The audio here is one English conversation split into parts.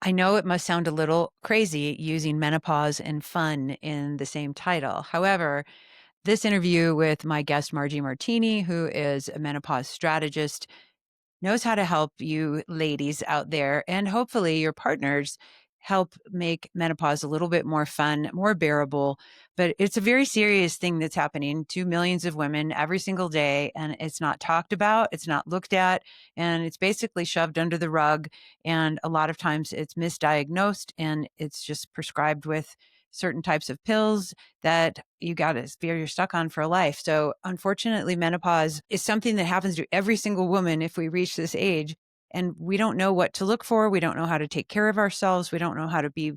I know it must sound a little crazy using menopause and fun in the same title. However, this interview with my guest, Marjie Martini, who is a menopause strategist, knows how to help you ladies out there and hopefully your partners help make menopause a little bit more fun, more bearable. But it's a very serious thing that's happening to millions of women every single day. And it's not talked about, it's not looked at, and it's basically shoved under the rug. And a lot of times it's misdiagnosed and it's just prescribed with certain types of pills that you got to you're stuck on for life. So unfortunately, menopause is something that happens to every single woman if we reach this age. And we don't know what to look for. We don't know how to take care of ourselves. We don't know how to be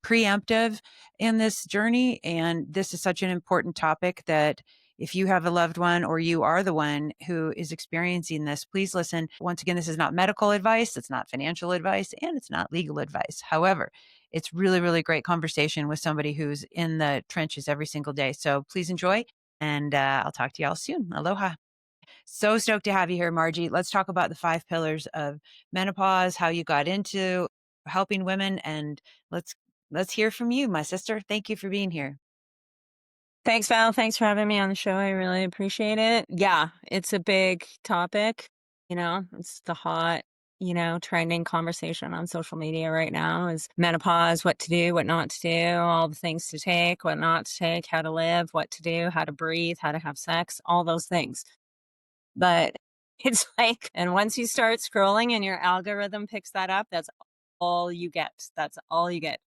preemptive in this journey. And this is such an important topic that if you have a loved one or you are the one who is experiencing this, please listen. Once again, this is not medical advice, it's not financial advice, and it's not legal advice. However, it's really, really great conversation with somebody who's in the trenches every single day. So please enjoy, and I'll talk to y'all soon. Aloha. So stoked to have you here, Marjie. Let's talk about the 5 pillars of menopause, how you got into helping women, and let's let's hear from you, my sister. Thank you for being here. Thanks, Val. Thanks for having me on the show. I really appreciate it. Yeah, it's a big topic. It's the hot, trending conversation on social media right now is menopause, what to do, what not to do, all the things to take, what not to take, how to live, what to do, how to breathe, how to have sex, all those things. But it's like, and once you start scrolling and your algorithm picks that up, that's all you get. That's all you get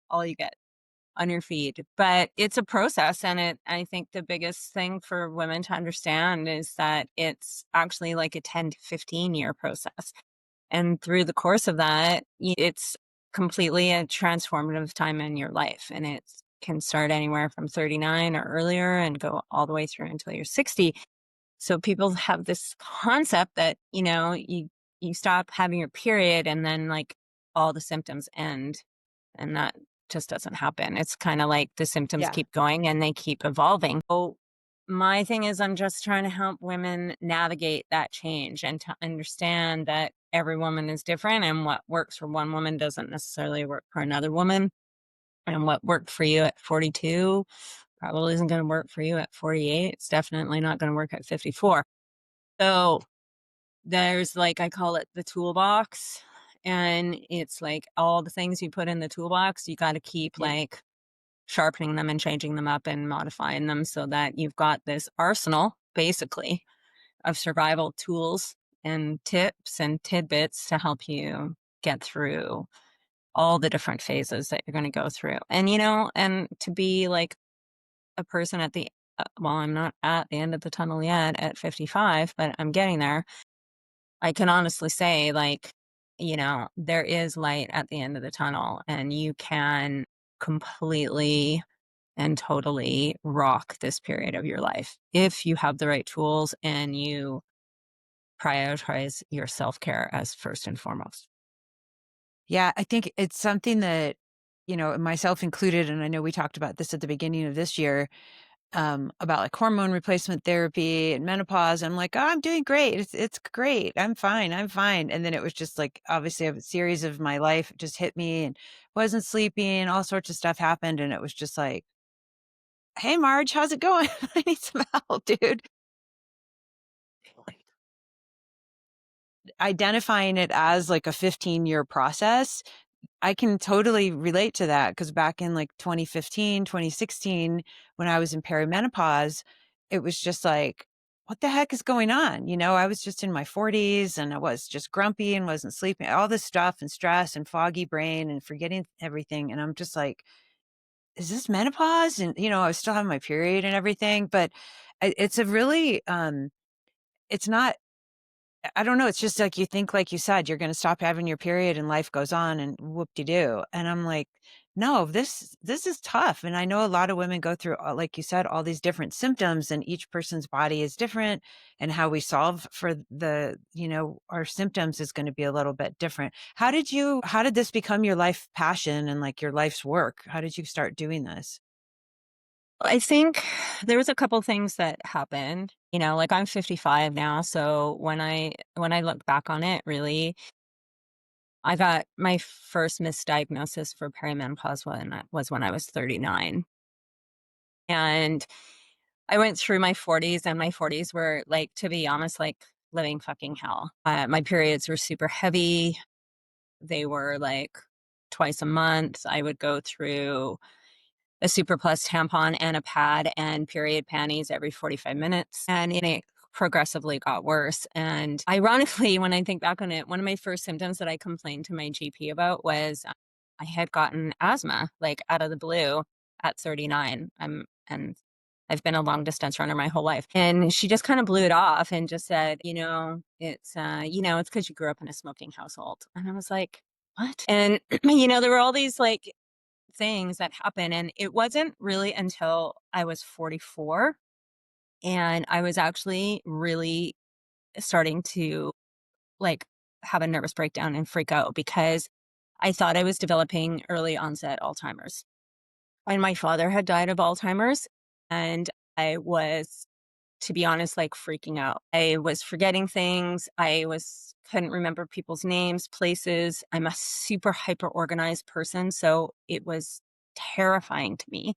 on your feed. But it's a process. And I think the biggest thing for women to understand is that it's actually like a 10 to 15-year process. And through the course of that, it's completely a transformative time in your life. And it can start anywhere from 39 or earlier and go all the way through until you're 60. So people have this concept that, you stop having your period and then like all the symptoms end, and that just doesn't happen. It's kind of like the symptoms Yeah. keep going and they keep evolving. So my thing is I'm just trying to help women navigate that change and to understand that every woman is different and what works for one woman doesn't necessarily work for another woman. And what worked for you at 42 probably isn't going to work for you at 48. It's definitely not going to work at 54. So there's like, I call it the toolbox. And it's like all the things you put in the toolbox, you got to keep Yeah. like sharpening them and changing them up and modifying them so that you've got this arsenal basically of survival tools and tips and tidbits to help you get through all the different phases that you're going to go through. And, and to be like a person at well, I'm not at the end of the tunnel yet at 55, but I'm getting there. I can honestly say, like, there is light at the end of the tunnel, and you can completely and totally rock this period of your life if you have the right tools and you prioritize your self care as first and foremost. Yeah, I think it's something that, myself included, and I know we talked about this at the beginning of this year, about like hormone replacement therapy and menopause. I'm like, oh, I'm doing great. It's great. I'm fine. I'm fine. And then it was just like obviously a series of my life just hit me and wasn't sleeping, all sorts of stuff happened. And it was just like, hey Marge, how's it going? I need some help, dude. Identifying it as like a 15-year process, I can totally relate to that because back in like 2015, 2016, when I was in perimenopause, it was just like, what the heck is going on? I was just in my 40s and I was just grumpy and wasn't sleeping, all this stuff and stress and foggy brain and forgetting everything. And I'm just like, is this menopause? And, I was still having my period and everything, but it's a really, it's not I don't know, it's just like you think, like you said, you're gonna stop having your period and life goes on and whoop-de-doo, and I'm like, "No, this is tough," and I know a lot of women go through, like you said, all these different symptoms, and each person's body is different, and how we solve for our symptoms is gonna be a little bit different. How did this become your life passion and, like, your life's work? How did you start doing this? I think there was a couple things that happened. Like I'm 55 now, so when I look back on it, really, I got my first misdiagnosis for perimenopause when I was 39. And I went through my 40s, and my 40s were, like, to be honest, like living fucking hell. My periods were super heavy. They were like twice a month. I would go through a Super Plus tampon and a pad and period panties every 45 minutes. And it progressively got worse. And ironically, when I think back on it, one of my first symptoms that I complained to my GP about was I had gotten asthma, like out of the blue at 39. And I've been a long distance runner my whole life. And she just kind of blew it off and just said, it's because you grew up in a smoking household. And I was like, what? And, there were all these like things that happen. And it wasn't really until I was 44 and I was actually really starting to like have a nervous breakdown and freak out because I thought I was developing early onset Alzheimer's. And my father had died of Alzheimer's. And I was, to be honest, like freaking out. I was forgetting things. Couldn't remember people's names, places. I'm a super hyper organized person. So it was terrifying to me.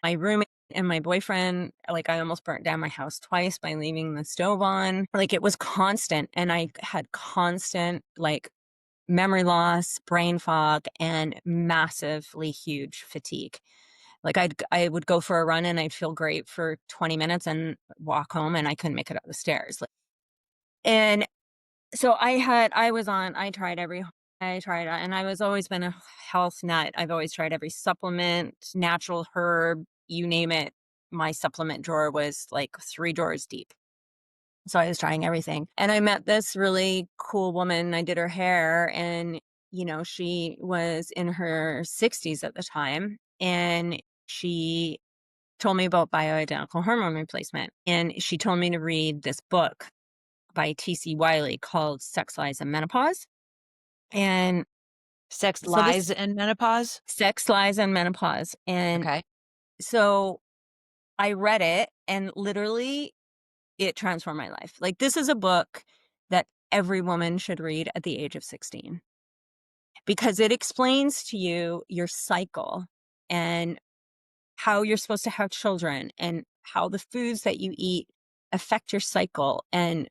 My roommate and my boyfriend, like, I almost burnt down my house twice by leaving the stove on. Like, it was constant. And I had constant, like, memory loss, brain fog, and massively huge fatigue. Like, I would go for a run and I'd feel great for 20 minutes and walk home and I couldn't make it up the stairs. Like, and so I tried, and I was always been a health nut. I've always tried every supplement, natural herb, you name it. My supplement drawer was like 3 drawers deep. So I was trying everything. And I met this really cool woman. I did her hair, and, she was in her 60s at the time. And she told me about bioidentical hormone replacement. And she told me to read this book by T.C. Wiley called Sex, Lies, and Menopause. And Sex, so this lies, and menopause? Sex, Lies, and Menopause. And Okay. so I read it, and literally it transformed my life. Like, this is a book that every woman should read at the age of 16 because it explains to you your cycle and how you're supposed to have children and how the foods that you eat affect your cycle and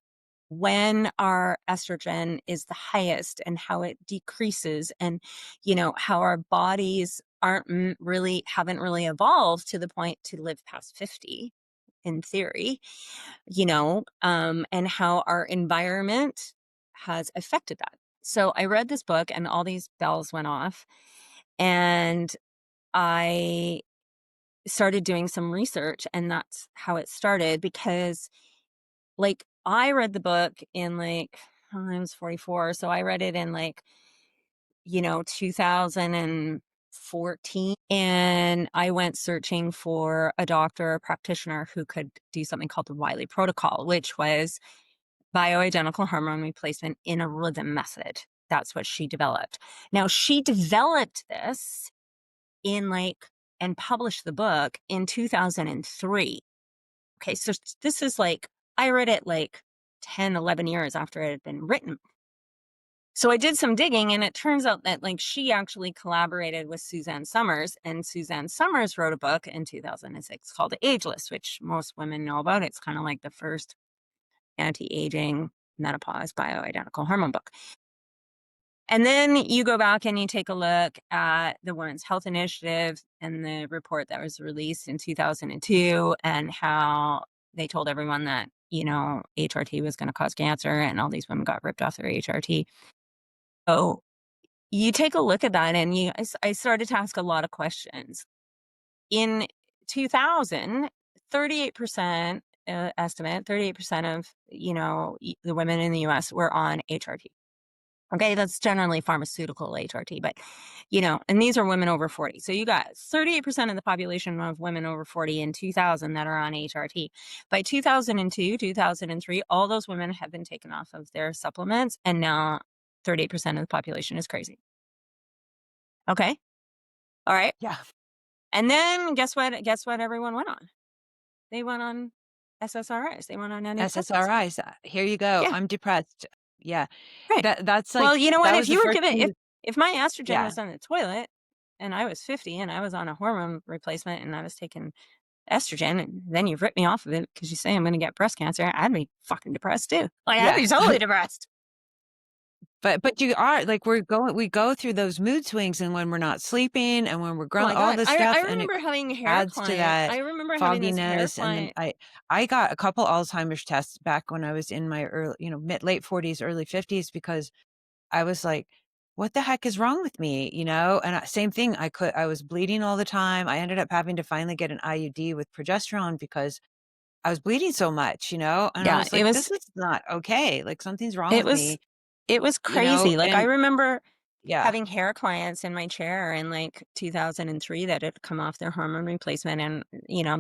when our estrogen is the highest and how it decreases and how our bodies haven't really evolved to the point to live past 50 in theory, and how our environment has affected that. So I read this book and all these bells went off, and I started doing some research, and that's how it started because, like, I read the book in, like, I was 44, so I read it in, like, 2014, and I went searching for a doctor or practitioner who could do something called the Wiley protocol, which was bioidentical hormone replacement in a rhythm method. That's what she developed. Now, she developed this in, like, and published the book in 2003. Okay, so this is like, I read it like 10, 11 years after it had been written. So I did some digging, and it turns out that, like, she actually collaborated with Suzanne Summers, and Suzanne Summers wrote a book in 2006 called Ageless, which most women know about. It's kind of like the first anti-aging menopause bioidentical hormone book. And then you go back and you take a look at the Women's Health Initiative and the report that was released in 2002 and how they told everyone that, HRT was going to cause cancer and all these women got ripped off their HRT. So you take a look at that and I started to ask a lot of questions. In 2000, 38% estimate, 38% of, the women in the US were on HRT. Okay, that's generally pharmaceutical HRT, but, and these are women over 40. So you got 38% of the population of women over 40 in 2000 that are on HRT. By 2002, 2003, all those women have been taken off of their supplements, and now 38% of the population is crazy. Okay. All right. Yeah. And then guess what? Guess what everyone went on? They went on SSRIs. They went on antidepressants. SSRIs. Here you go. Yeah. I'm depressed. Yeah. Right. That's like Well, you know what? that was the first thing that If my estrogen yeah. was on the toilet and I was 50 and I was on a hormone replacement and I was taking estrogen and then you rip me off of it because you say I'm going to get breast cancer, I'd be fucking depressed too. Like, I'd Yeah. be totally depressed. But you are like, we go through those mood swings and when we're not sleeping and when we're Oh growing my all God. this I stuff and it remember having a hair adds to client. that I remember having this hair fogginess, and then client. I got a couple Alzheimer's tests back when I was in my early, mid late 40s, early 50s because I was like, "What the heck is wrong with me?" And same thing, I was bleeding all the time. I ended up having to finally get an IUD with progesterone because I was bleeding so much, and I Yeah, was like, "This is not okay, like, something's wrong it with was, me," it was crazy. Like, I and remember yeah. having hair clients in my chair in like 2003 that had come off their hormone replacement. And,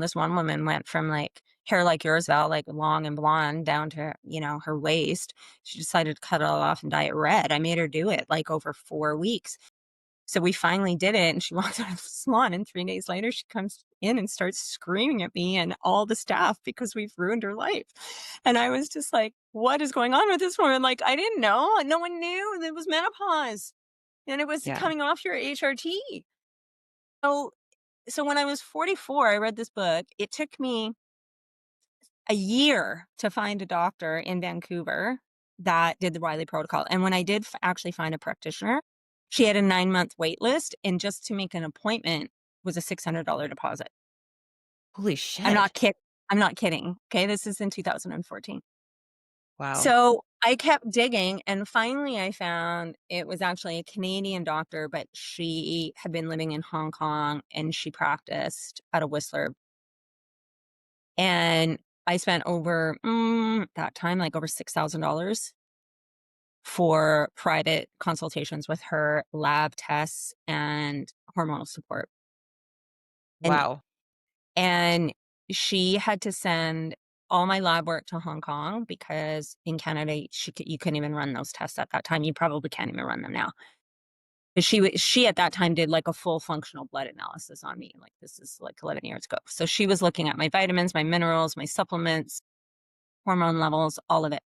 this one woman went from like hair like yours, Val, like long and blonde down to, her waist. She decided to cut it all off and dye it red. I made her do it like over 4 weeks. So we finally did it. And she walked out of the salon. And 3 days later, she comes in and starts screaming at me and all the staff because we've ruined her life. And I was just like, what is going on with this woman? Like, I didn't know. No one knew it was menopause and it was Yeah. coming off your HRT. So so when I was 44, I read this book. It took me a year to find a doctor in Vancouver that did the Wiley protocol. And when I did actually find a practitioner, she had a 9-month wait list, and just to make an appointment was a $600 deposit. Holy I'm shit. not kidding. I'm not kidding. Okay, this is in 2014. Wow. So I kept digging, and finally I found it was actually a Canadian doctor, but she had been living in Hong Kong and she practiced at a Whistler. And I spent over that time, like over $6,000 for private consultations with her, lab tests, and hormonal support. And Wow. and she had to send all my lab work to Hong Kong because in Canada you couldn't even run those tests at that time. You probably can't even run them now. But she at that time did like a full functional blood analysis on me. Like, this is like 11 years ago. So she was looking at my vitamins, my minerals, my supplements, hormone levels, all of it.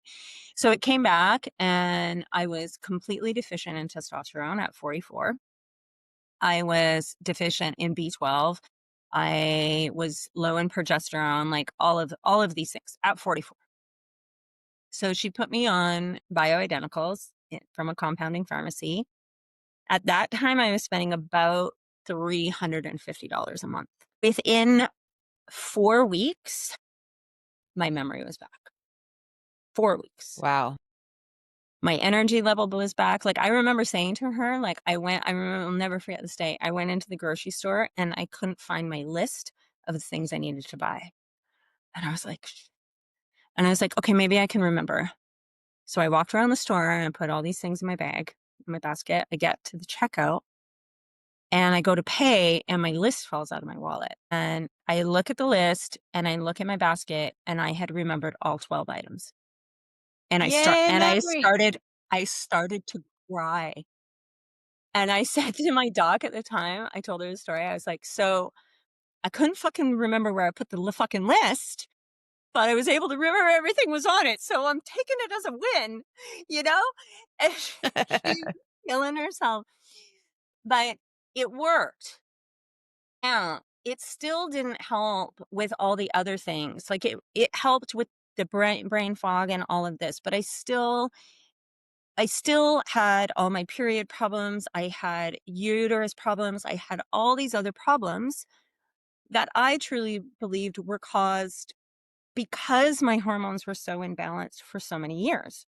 So it came back and I was completely deficient in testosterone at 44. I was deficient in B12. I was low in progesterone, like all of these things at 44. So she put me on bioidenticals from a compounding pharmacy. At that time, I was spending about $350 a month. Within 4 weeks, my memory was back. 4 weeks. Wow. My energy level was back. Like, I remember saying to her, like, I remember, I'll never forget this day. I went into the grocery store and I couldn't find my list of the things I needed to buy. And I was like, okay, maybe I can remember. So I walked around the store and I put all these things in my bag, in my basket. I get to the checkout and I go to pay and my list falls out of my wallet. And I look at the list and I look at my basket and I had remembered all 12 items. And Yay, memory. I started to cry. And I said to my doc at the time, I told her the story. I was like, "So I couldn't fucking remember where I put the fucking list, but I was able to remember everything was on it. So I'm taking it as a win, you know?" And she's killing herself, but it worked. Now, it still didn't help with all the other things. Like, it helped with the brain fog and all of this, but I still had all my period problems. I had uterus problems. I had all these other problems that I truly believed were caused because my hormones were so imbalanced for so many years.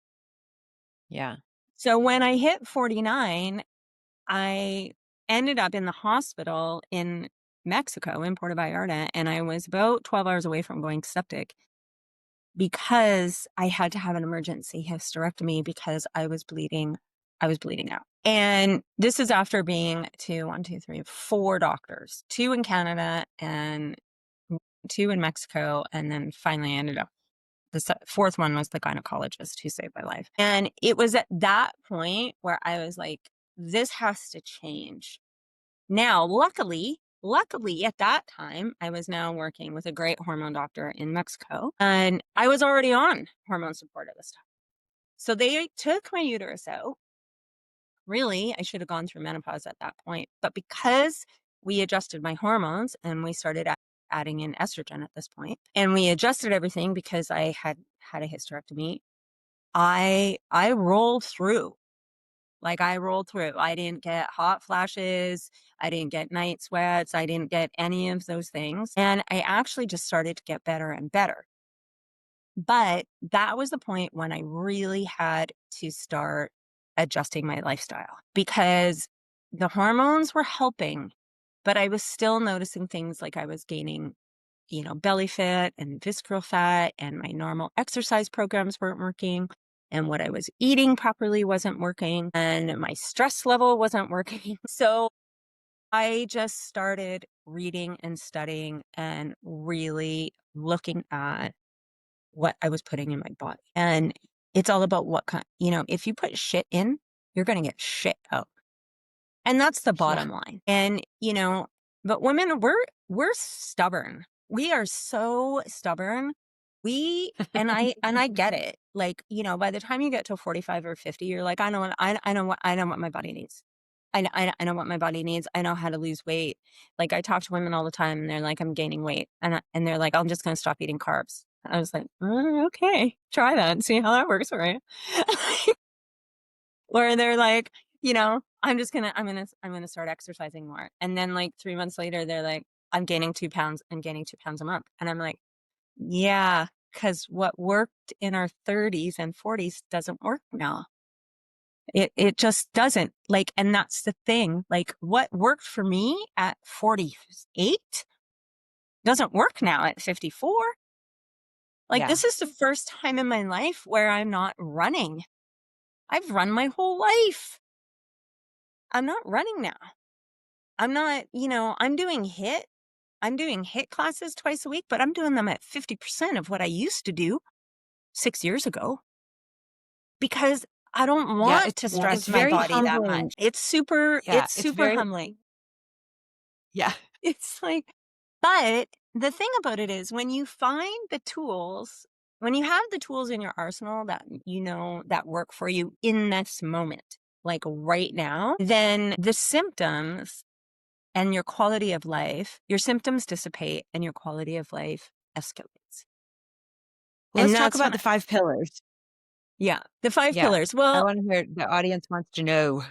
Yeah. So when I hit 49, I ended up in the hospital in Mexico, in Puerto Vallarta, and I was about 12 hours away from going septic because I had to have an emergency hysterectomy because I was bleeding out. And this is after being to 1, 2, 3, 4 doctors, 2 in Canada and 2 in Mexico. And then finally I ended up, fourth one was the gynecologist who saved my life. And it was at that point where I was like, this has to change. Now, luckily at that time, I was now working with a great hormone doctor in Mexico and I was already on hormone support at this time. So they took my uterus out. Really, I should have gone through menopause at that point. But because we adjusted my hormones and we started adding in estrogen at this point, and we adjusted everything because I had a hysterectomy, I rolled through. Like, I rolled through. I didn't get hot flashes. I didn't get night sweats. I didn't get any of those things. And I actually just started to get better and better. But that was the point when I really had to start adjusting my lifestyle because the hormones were helping, but I was still noticing things like I was gaining, belly fat and visceral fat, and my normal exercise programs weren't working. And what I was eating properly wasn't working, and my stress level wasn't working. So I just started reading and studying and really looking at what I was putting in my body. And it's all about what kind, if you put shit in, you're going to get shit out. And that's the Yeah. bottom line. And, but women, we're stubborn. We are so stubborn. And I get it. Like, by the time you get to 45 or 50, you're like, I know what my body needs. I know what my body needs. I know how to lose weight. Like, I talk to women all the time and they're like, I'm gaining weight. And they're like, I'm just going to stop eating carbs. I was like, okay, try that and see how that works for you. Or they're like, I'm gonna start exercising more. And then like 3 months later, they're like, I'm gaining 2 pounds. I'm gaining 2 pounds a month. And I'm like, yeah, because what worked in our 30s and 40s doesn't work now. It just doesn't. Like, and that's the thing. Like, what worked for me at 48 doesn't work now at 54. Like, Yeah. this is the first time in my life where I'm not running. I've run my whole life. I'm not running now. I'm not, I'm doing hit classes twice a week, but I'm doing them at 50% of what I used to do 6 years ago because I don't Yeah. want It's, to it's stress my very body that humbling. much. It's It's super very, humbling. yeah. It's like, but the thing about it is when you find the tools, when you have the tools in your arsenal that that work for you in this moment, like right now, then the symptoms and your symptoms dissipate and your quality of life escalates. Well, And let's talk that's about when the 5 pillars. yeah, the 5 Yeah. pillars. I Well, want to hear, the audience wants to know.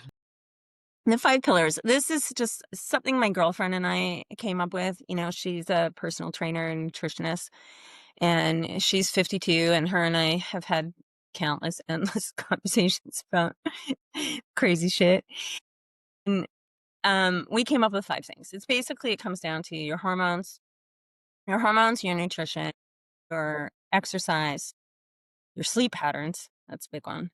the 5 pillars. This is just something my girlfriend and I came up with. She's a personal trainer and nutritionist, and she's 52, and her and I have had countless, endless conversations about crazy shit. And we came up with 5 things. It comes down to your hormones, your nutrition, your exercise, your sleep patterns. That's a big one,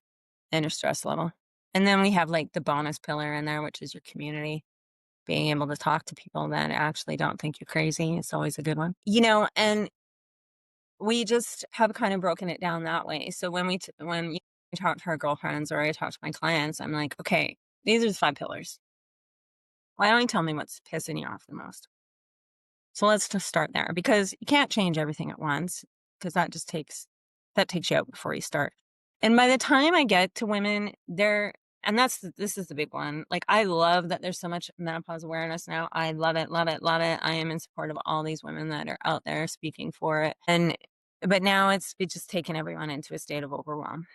and your stress level. And then we have like the bonus pillar in there, which is your community. Being able to talk to people that actually don't think you're crazy. It's always a good one. And we just have kind of broken it down that way. So when we talk to our girlfriends or I talk to my clients, I'm like, okay, these are the 5 pillars. Why don't you tell me what's pissing you off the most? So let's just start there because you can't change everything at once because that takes you out before you start. And by the time I get to women, this is the big one. Like, I love that there's so much menopause awareness now. I love it, love it, love it. I am in support of all these women that are out there speaking for it. But now it's just taken everyone into a state of overwhelm.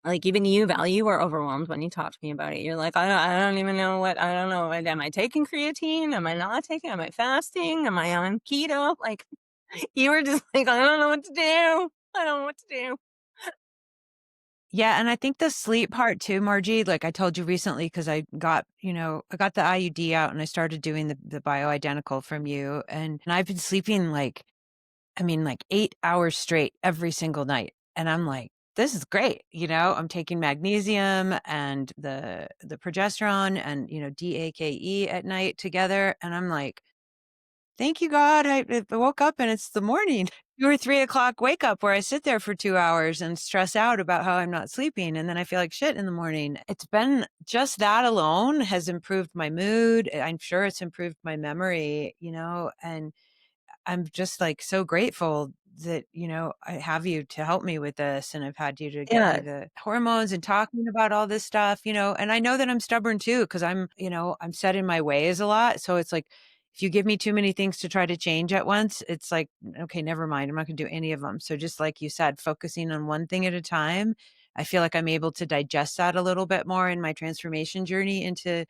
Like, even you, Val, you were overwhelmed when you talked to me about it. You're like, I don't even know I don't know. Am I taking creatine? Am I not taking? Am I fasting? Am I on keto? Like, you were just like, I don't know what to do. I don't know what to do. Yeah, and I think the sleep part too, Margie, like I told you recently, because I got the IUD out and I started doing the bioidentical from you. And I've been sleeping like 8 hours straight every single night. And I'm like, this is great. I'm taking magnesium and the progesterone and, DAKE at night together. And I'm like, thank you, God. I woke up and it's the morning. 2 or 3 o'clock wake up where I sit there for 2 hours and stress out about how I'm not sleeping. And then I feel like shit in the morning. It's been just that alone has improved my mood. I'm sure it's improved my memory, and I'm just like so grateful that, I have you to help me with this, and I've had you to get me Yeah. the hormones and talking about all this stuff, and I know that I'm stubborn too, because I'm set in my ways a lot. So it's like, if you give me too many things to try to change at once, it's like, okay, never mind. I'm not going to do any of them. So just like you said, focusing on one thing at a time, I feel like I'm able to digest that a little bit more in my transformation journey into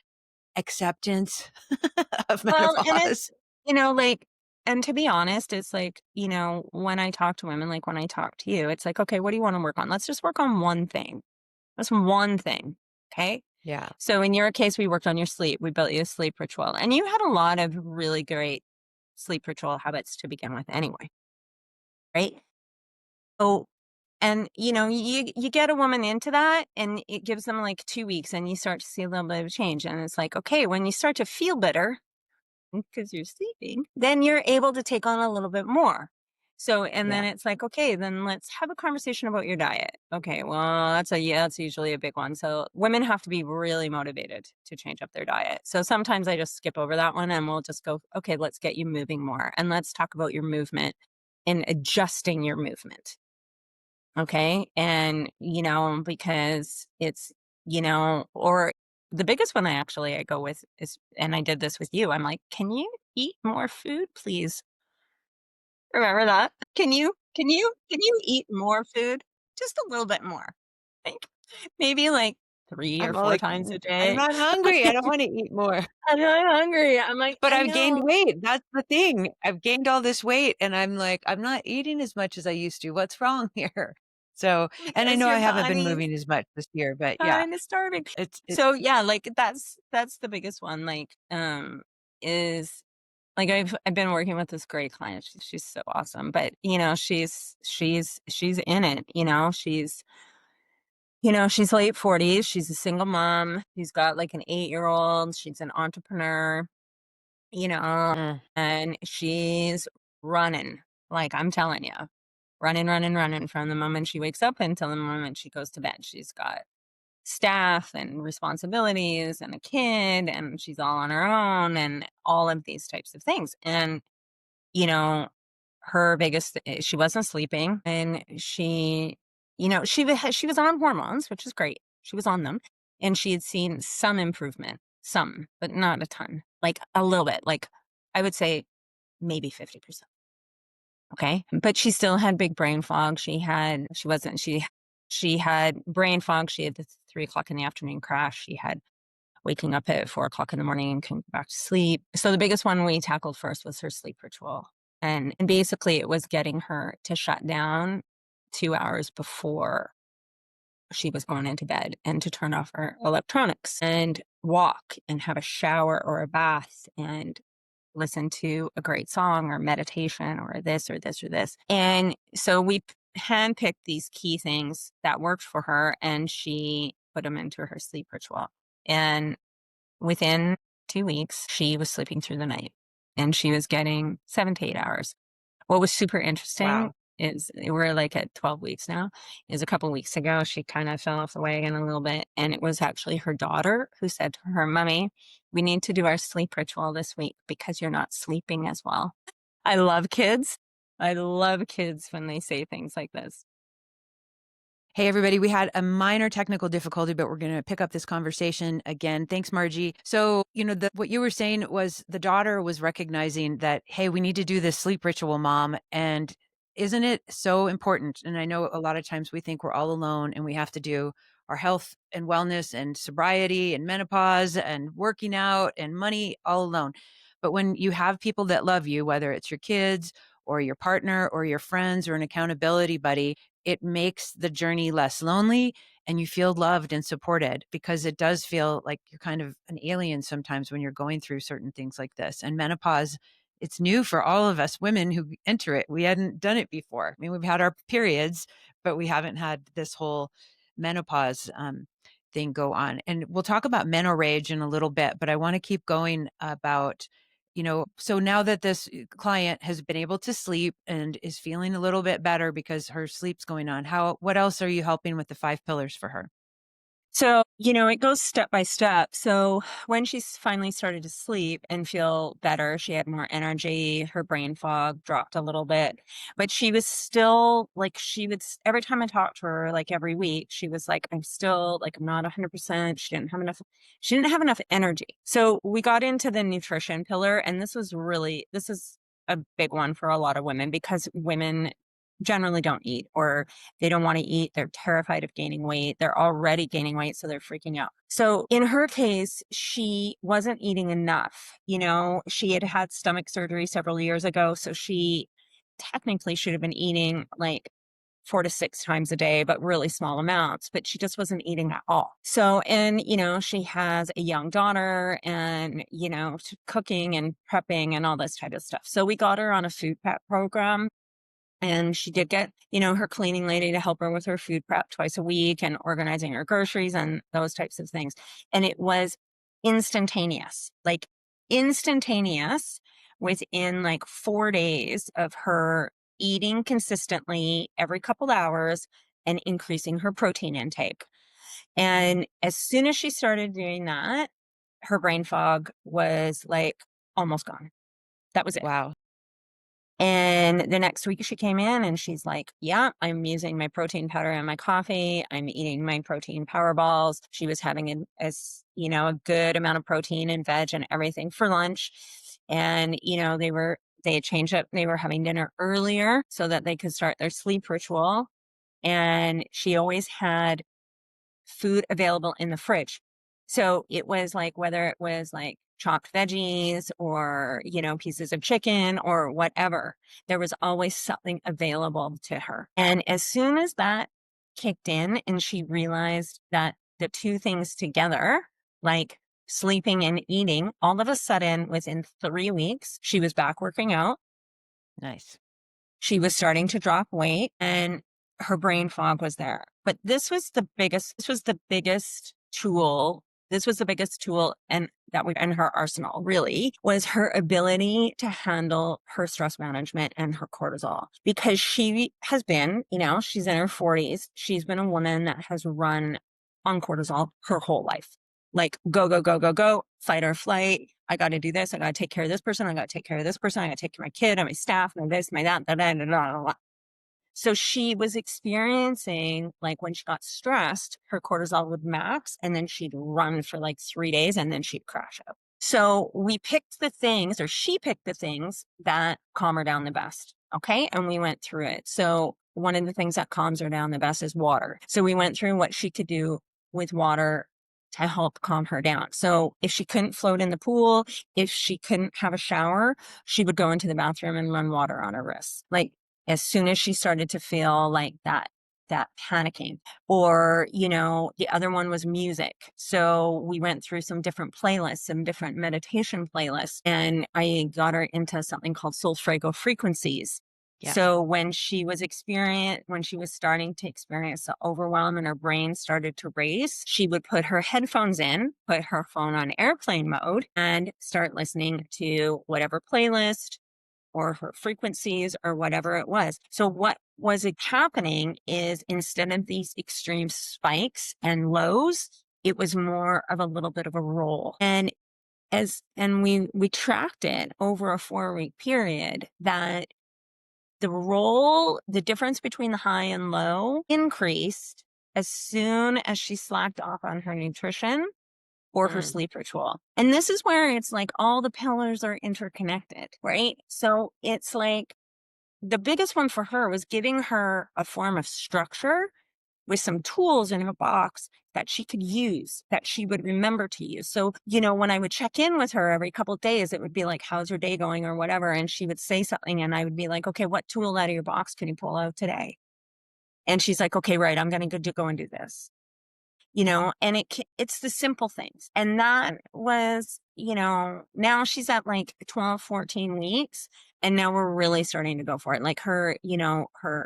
acceptance of Well, and menopause. it's, like, and to be honest, it's like, when I talk to women, like when I talk to you, it's like, okay, what do you want to work on? Let's just work on one thing. That's one thing. Okay. Yeah. So in your case, we worked on your sleep. We built you a sleep ritual. And you had a lot of really great sleep ritual habits to begin with anyway, right? So, and you get a woman into that and it gives them like 2 weeks and you start to see a little bit of change. And it's like, okay, when you start to feel better, because you're sleeping, then you're able to take on a little bit more. So, and Yeah. then it's like, okay, then let's have a conversation about your diet. Okay, well, yeah, that's usually a big one. So, women have to be really motivated to change up their diet. So, sometimes I just skip over that one and we'll just go, okay, let's get you moving more and let's talk about your movement and adjusting your movement. Okay. And, because it's, or the biggest one I go with is, and I did this with you, I'm like, can you eat more food, please? Remember that? Can you eat more food? Just a little bit more. Like maybe like three or I'm all four like, times a I'm day. not hungry. I don't want to eat more." I'm not hungry. I'm like, But I I've gained know weight. That's the thing. I've gained all this weight and I'm like, I'm not eating as much as I used to. What's wrong here? So, and I because know I your haven't been body's moving as much this year, but yeah, kind of starving. it's So yeah, like that's the biggest one. Like, is like I've been working with this great client. She's so awesome, but she's in it. She's late 40s. She's a single mom. She's got like an 8-year old. She's an entrepreneur. You know, mm, and she's running. Like I'm telling you, running, running, running from the moment she wakes up until the moment she goes to bed. She's got staff and responsibilities and a kid and she's all on her own and all of these types of things. And, you know, her biggest she wasn't sleeping and she was on hormones, which is great. She was on them and she had seen some improvement, some, but not a ton. Like a little bit, like I would say maybe 50%. Okay. But she still had big brain fog. She had brain fog. She had the 3 o'clock in the afternoon crash. She had waking up at 4 o'clock in the morning and couldn't go back to sleep. So the biggest one we tackled first was her sleep ritual. And basically it was getting her to shut down 2 hours before she was going into bed and to turn off her electronics and walk and have a shower or a bath and listen to a great song or meditation or this or this or this. And so we handpicked these key things that worked for her and she put them into her sleep ritual. And within 2 weeks, she was sleeping through the night and she was getting 7 to 8 hours. What was super interesting wow. is we're like at 12 weeks now, is a couple weeks ago, she kind of fell off the wagon a little bit. And it was actually her daughter who said to her, Mommy, we need to do our sleep ritual this week because you're not sleeping as well. I love kids. I love kids when they say things like this. Hey, everybody, we had a minor technical difficulty, but we're going to pick up this conversation again. Thanks, Margie. So, what you were saying was the daughter was recognizing that, hey, we need to do this sleep ritual, mom. And isn't it so important? And I know a lot of times we think we're all alone and we have to do our health and wellness and sobriety and menopause and working out and money all alone. But when you have people that love you, whether it's your kids or your partner or your friends or an accountability buddy, it makes the journey less lonely and you feel loved and supported, because it does feel like you're kind of an alien sometimes when you're going through certain things like this. And menopause, it's new for all of us women who enter it. We hadn't done it before. I mean, we've had our periods, but we haven't had this whole menopause thing go on. And we'll talk about meno rage in a little bit, but I want to keep going about, so now that this client has been able to sleep and is feeling a little bit better because her sleep's going on, what else are you helping with the 5 pillars for her? So, it goes step by step. So, when she's finally started to sleep and feel better, she had more energy, her brain fog dropped a little bit, but she was still like, every time I talked to her, like every week, she was like, I'm still like, I'm not 100%. She didn't have enough energy. So, we got into the nutrition pillar, and this is a big one for a lot of women because women generally don't eat, or they don't want to eat. They're terrified of gaining weight. They're already gaining weight, so they're freaking out. So in her case, she wasn't eating enough. She had had stomach surgery several years ago. So she technically should have been eating like 4 to 6 times a day, but really small amounts, but she just wasn't eating at all. So, and, she has a young daughter and, cooking and prepping and all this type of stuff. So we got her on a food prep program, and she did get, her cleaning lady to help her with her food prep twice a week and organizing her groceries and those types of things. And it was instantaneous, like instantaneous within like 4 days of her eating consistently every couple hours and increasing her protein intake. And as soon as she started doing that, her brain fog was like almost gone. That was it. Wow. And the next week she came in and she's like, yeah, I'm using my protein powder in my coffee. I'm eating my protein power balls. She was having a good amount of protein and veg and everything for lunch. And, they had changed up. They were having dinner earlier so that they could start their sleep ritual. And she always had food available in the fridge. So it was like, whether it was like chopped veggies or, pieces of chicken or whatever, there was always something available to her. And as soon as that kicked in and she realized that the two things together, like sleeping and eating, all of a sudden within 3 weeks, she was back working out. Nice. She was starting to drop weight and her brain fog was there. But this was the biggest tool. This was the biggest tool and that we in her arsenal really was her ability to handle her stress management and her cortisol, because she has been, she's in her 40s. She's been a woman that has run on cortisol her whole life. Like go, go, go, go, go, fight or flight. I got to do this. I got to take care of this person. I got to take care of this person. I got to take care of my kid and my staff and this, my that, da, da, da, da, da. So she was experiencing, like, when she got stressed, her cortisol would max and then she'd run for like 3 days and then she'd crash out. So we picked the things, or she picked the things that calm her down the best. Okay. And we went through it. So one of the things that calms her down the best is water. So we went through what she could do with water to help calm her down. So if she couldn't float in the pool, if she couldn't have a shower, she would go into the bathroom and run water on her wrists. Like, as soon as she started to feel like that panicking. Or, the other one was music. So we went through some different playlists, some different meditation playlists, and I got her into something called Solfego frequencies. Yeah. So when she was starting to experience the overwhelm and her brain started to race, she would put her headphones in, put her phone on airplane mode, and start listening to whatever playlist or her frequencies or whatever it was. So what was happening is, instead of these extreme spikes and lows, it was more of a little bit of a roll. And we tracked it over a 4-week period, that the difference between the high and low increased as soon as she slacked off on her nutrition or her Mm. sleep ritual. And this is where it's like all the pillars are interconnected, right? So it's like the biggest one for her was giving her a form of structure with some tools in her box that she could use, that she would remember to use. So, when I would check in with her every couple of days, it would be like, how's your day going or whatever. And she would say something and I would be like, okay, what tool out of your box can you pull out today? And she's like, okay, right, I'm going to go and do this. And it's the simple things. And that was, now she's at like 12, 14 weeks. And now we're really starting to go for it. Like her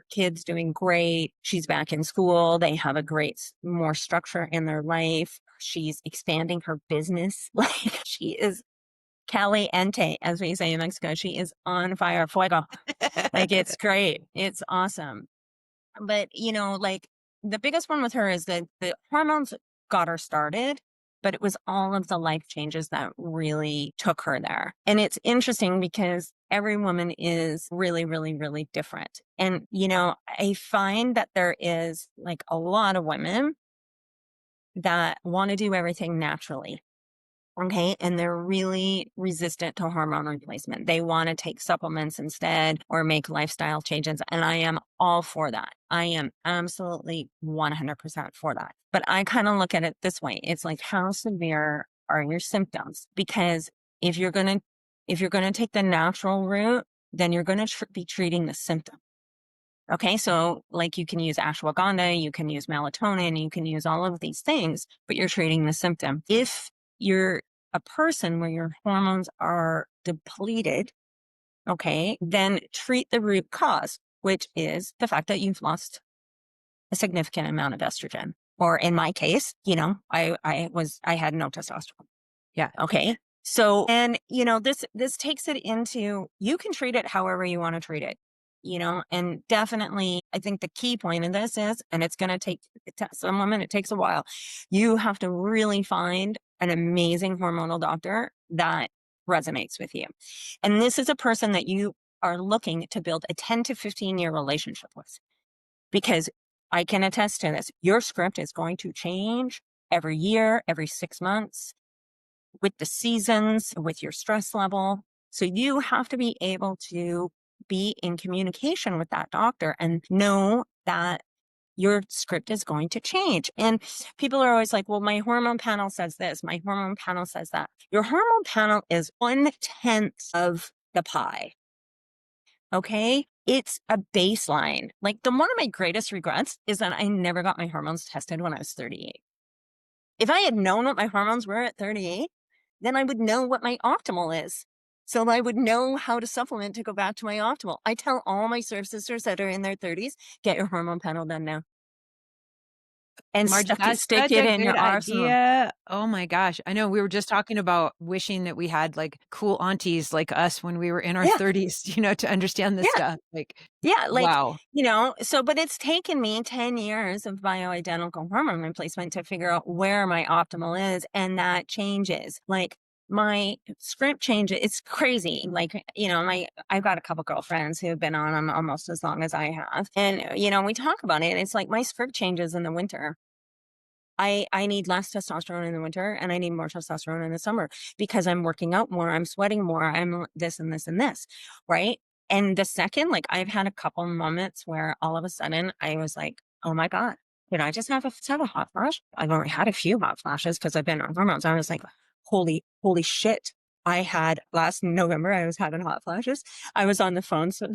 kid's doing great. She's back in school. They have more structure in their life. She's expanding her business. Like, she is caliente, as we say in Mexico. She is on fire, fuego. Like, it's great. It's awesome. But, like, the biggest one with her is that the hormones got her started, but it was all of the life changes that really took her there. And it's interesting because every woman is really, really, really different. And, I find that there is like a lot of women that want to do everything naturally. Okay. And they're really resistant to hormone replacement. They want to take supplements instead or make lifestyle changes. And I am all for that. I am absolutely 100% for that. But I kind of look at it this way. It's like, how severe are your symptoms? Because if you're going to, if you're going to take the natural route, then you're going to be treating the symptom. Okay, so like you can use ashwagandha, you can use melatonin, you can use all of these things, but you're treating the symptom. If you're a person where your hormones are depleted, okay, then treat the root cause, which is the fact that you've lost a significant amount of estrogen. Or in my case, I had no testosterone. Yeah. Okay. So, and this takes it into, you can treat it however you want to treat it, and definitely I think the key point in this is, and it's going to take some women, it takes a while. You have to really find an amazing hormonal doctor that resonates with you. And this is a person that you are looking to build a 10 to 15-year relationship with, because I can attest to this. Your script is going to change every year, every 6 months, with the seasons, with your stress level. So you have to be able to be in communication with that doctor and know that your script is going to change. And people are always like, well, my hormone panel says this, my hormone panel says that. Your hormone panel is 1/10 of the pie. Okay. It's a baseline. Like, one of my greatest regrets is that I never got my hormones tested when I was 38. If I had known what my hormones were at 38, then I would know what my optimal is. So I would know how to supplement to go back to my optimal. I tell all my serve sisters that are in their 30s, get your hormone panel done now and Margie, that's stick such it a in good your arsenal. idea. Oh my gosh. I know we were just talking about wishing that we had like cool aunties like us when we were in our Yeah. 30s, to understand this Yeah. stuff. Like, Yeah, like, wow. but it's taken me 10 years of bioidentical hormone replacement to figure out where my optimal is. And that changes. Like, my script changes. It's crazy. Like, I've got a couple girlfriends who have been on them almost as long as I have. And, we talk about it. It's like my script changes in the winter. I need less testosterone in the winter and I need more testosterone in the summer because I'm working out more, I'm sweating more, I'm this and this and this, right? And the second, like, I've had a couple moments where all of a sudden I was like, oh my God, did I just have a hot flash? I've already had a few hot flashes because I've been on hormones. I was like, holy shit. I had last November, I was having hot flashes. I was on the phone, so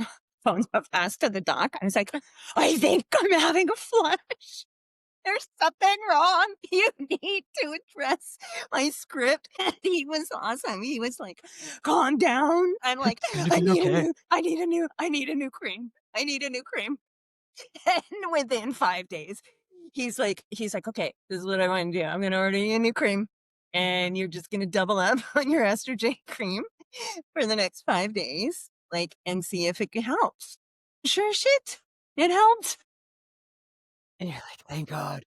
phone up fast to the doc. I was like, I think I'm having a flash. There's something wrong. You need to address my script. And he was awesome. He was like, calm down. I'm like, Gonna be okay. I need a new cream. I need a new cream. And within 5 days, he's like, okay, this is what I want to do. I'm going to order you a new cream. And you're just going to double up on your estrogen cream for the next 5 days, like, and see if it helps. Sure shit. It helped. And you're like, thank God.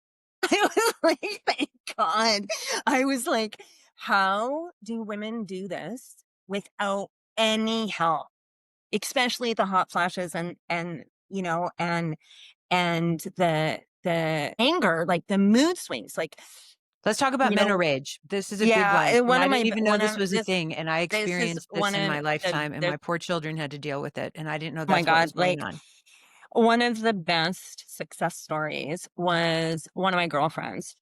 I was like, thank God. I was like, how do women do this without any help? Especially the hot flashes and the anger, like the mood swings. Like, Let's talk about you know, rage. This is a big yeah, one. And one I of didn't my even know one this of was a thing. And I this is experienced this one in of my lifetime, and the my poor children had to deal with it. And I didn't know my that's what God, was going like, on. one of the best success stories was one of my girlfriends.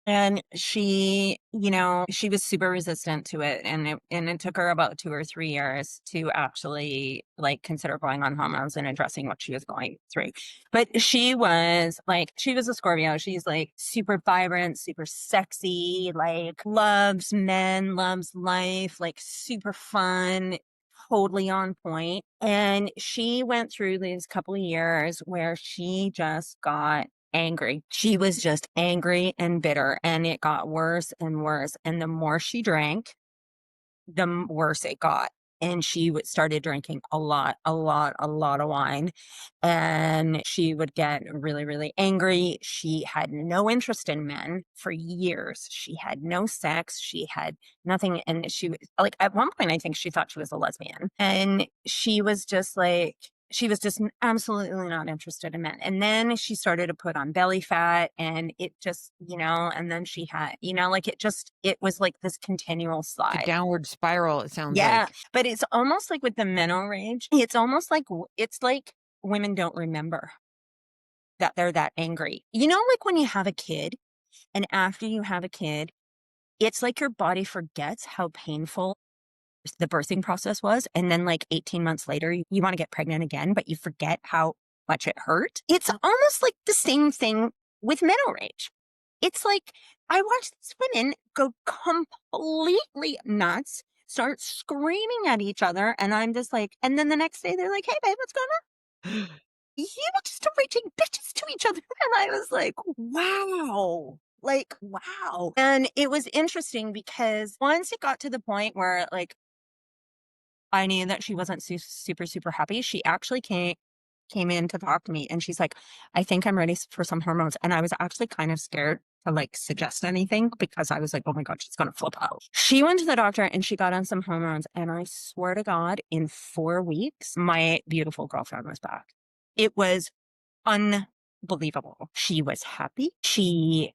And she was super resistant to it, and it took her about 2 or 3 years to actually, like, consider going on hormones and addressing what she was going through. But she was a Scorpio. She's, like, super vibrant, super sexy, like, loves men, loves life, like, super fun, totally on point. And she went through these couple of years where she just got angry. She was just angry and bitter, and it got worse and worse. And the more she drank, the worse it got. and she started drinking a lot of wine, and she would get really, really angry. She had no interest in men for years. She had no sex. She had nothing, and she was like, at one point, I think she thought she was a lesbian, and she was just absolutely not interested in men. And then she started to put on belly fat, and it just, and then she had, like it was like this continual Like a slide. downward spiral, it sounds Yeah, like. but it's almost like with the mental rage, it's almost like it's like women don't remember that they're that angry. Like when you have a kid, and after you have a kid, it's like your body forgets how painful the birthing process was. And then, like 18 months later, you want to get pregnant again, but you forget how much it hurt. It's almost like the same thing with mental rage. It's like I watch these women go completely nuts, start screaming at each other. And I'm just like, and then the next day they're like, hey, babe, what's going on? You were just raging bitches to each other. And I was like, wow. Like, wow. And it was interesting because once it got to the point where, like, I knew that she wasn't super, super happy. She actually came in to talk to me, and she's like, "I think I'm ready for some hormones." And I was actually kind of scared to like suggest anything because I was like, "Oh my god, she's gonna flip out." She went to the doctor and she got on some hormones, and I swear to God, in 4 weeks, my beautiful girlfriend was back. It was unbelievable. She was happy. She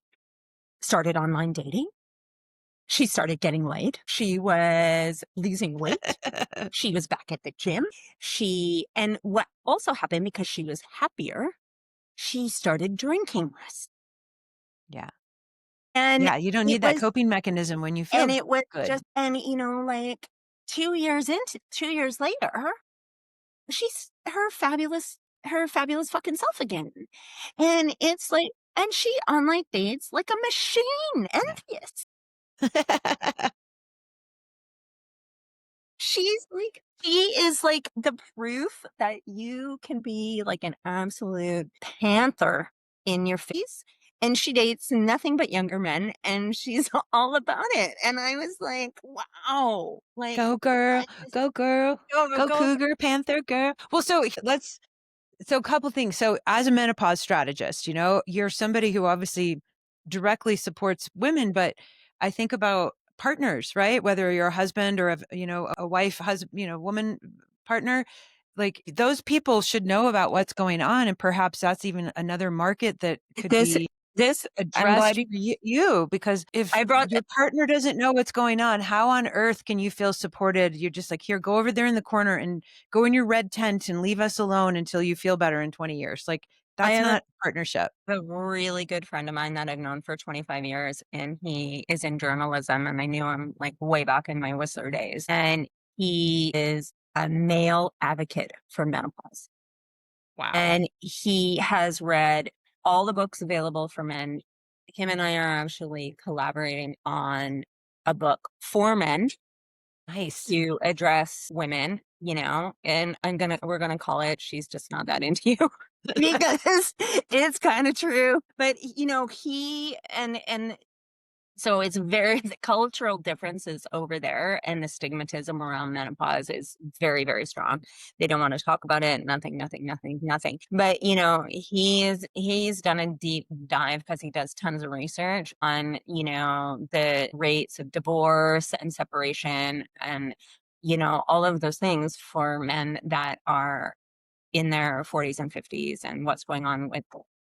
started online dating. She started getting laid. She was losing weight. She was back at the gym. And what also happened, because she was happier, she started drinking less. Yeah. And Yeah, you don't it need that was, coping mechanism when you and feel it was good. just, and like 2 years later, she's her fabulous fucking self again. And it's like, and she online dates like a machine, Yeah. envious. She is like the proof that you can be like an absolute panther in your face. And she dates nothing but younger men, and she's all about it. And I was like, wow, like, Go girl, I just go girl, go go. cougar, panther girl. Well, so a couple things. So as a menopause strategist, you're somebody who obviously directly supports women, but I think about partners, right? Whether you're a husband or a wife, husband, woman partner, like those people should know about what's going on. And perhaps that's even another market that could This, be this, I'm addressed glad for you, because if I brought, your partner doesn't know what's going on, how on earth can you feel supported? You're just like, here, go over there in the corner and go in your red tent and leave us alone until you feel better in 20 years. Like, I that's have not partnership. a really good friend of mine that I've known for 25 years, and he is in journalism, and I knew him like way back in my Whistler days. And he is a male advocate for menopause. Wow. And he has read all the books available for men. Him and I are actually collaborating on a book for men Nice. to address women, and we're gonna call it "She's Just Not That Into You." Because it's kind of true. But he and so it's very the cultural differences over there, and the stigmatism around menopause is very, very strong. They don't want to talk about it. Nothing, nothing, nothing, nothing. But he's done a deep dive because he does tons of research on the rates of divorce and separation, and all of those things for men that are in their 40s and 50s, and what's going on with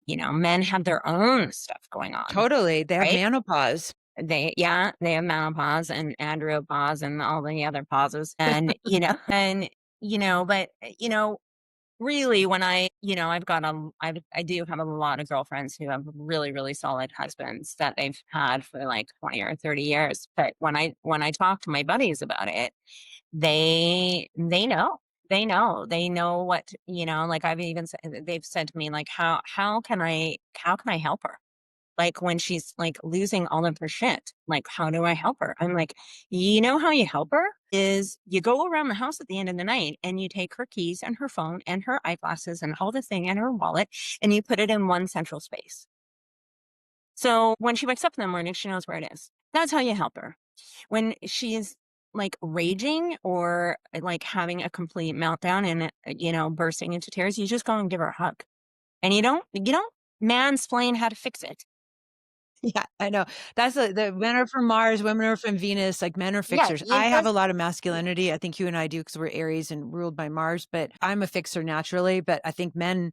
men have their own stuff going on, Totally. They have right? menopause. They have menopause and andropause and all the other pauses. And, but, really when I do have a lot of girlfriends who have really, really solid husbands that they've had for like 20 or 30 years. But when I talk to my buddies about it, they know. They know what, like they've said to me, like, how can I help her? Like when she's like losing all of her shit, like, how do I help her? I'm like, how you help her is you go around the house at the end of the night and you take her keys and her phone and her eyeglasses and all the thing and her wallet, and you put it in one central space. So when she wakes up in the morning, she knows where it is. That's how you help her. When she's like raging or like having a complete meltdown and bursting into tears, you just go and give her a hug. And you don't mansplain how to fix it. Yeah, I know. That's the men are from Mars, women are from Venus, like, men are Yeah, fixers. you I have a just lot of yeah. masculinity. I think you and I do because 'cause we're Aries and ruled by Mars, but I'm a fixer naturally, but I think men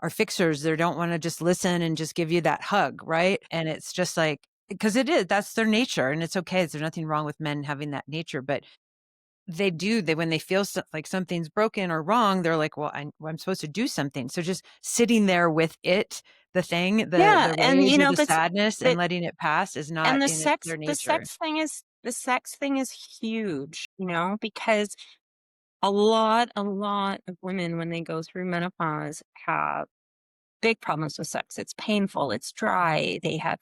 are fixers. They don't wanna just listen and just give you that hug, right? And it's just like because it is, that's their nature, and it's okay. There's nothing wrong with men having that nature, but they when they feel like something's broken or wrong, they're like, well, I'm supposed to do something." So just sitting there with it, the thing, Yeah, the and rage or the sadness and but letting it pass is not and in it their nature. the sex thing is huge, because a lot of women when they go through menopause have big problems with sex. It's painful, it's dry, they have,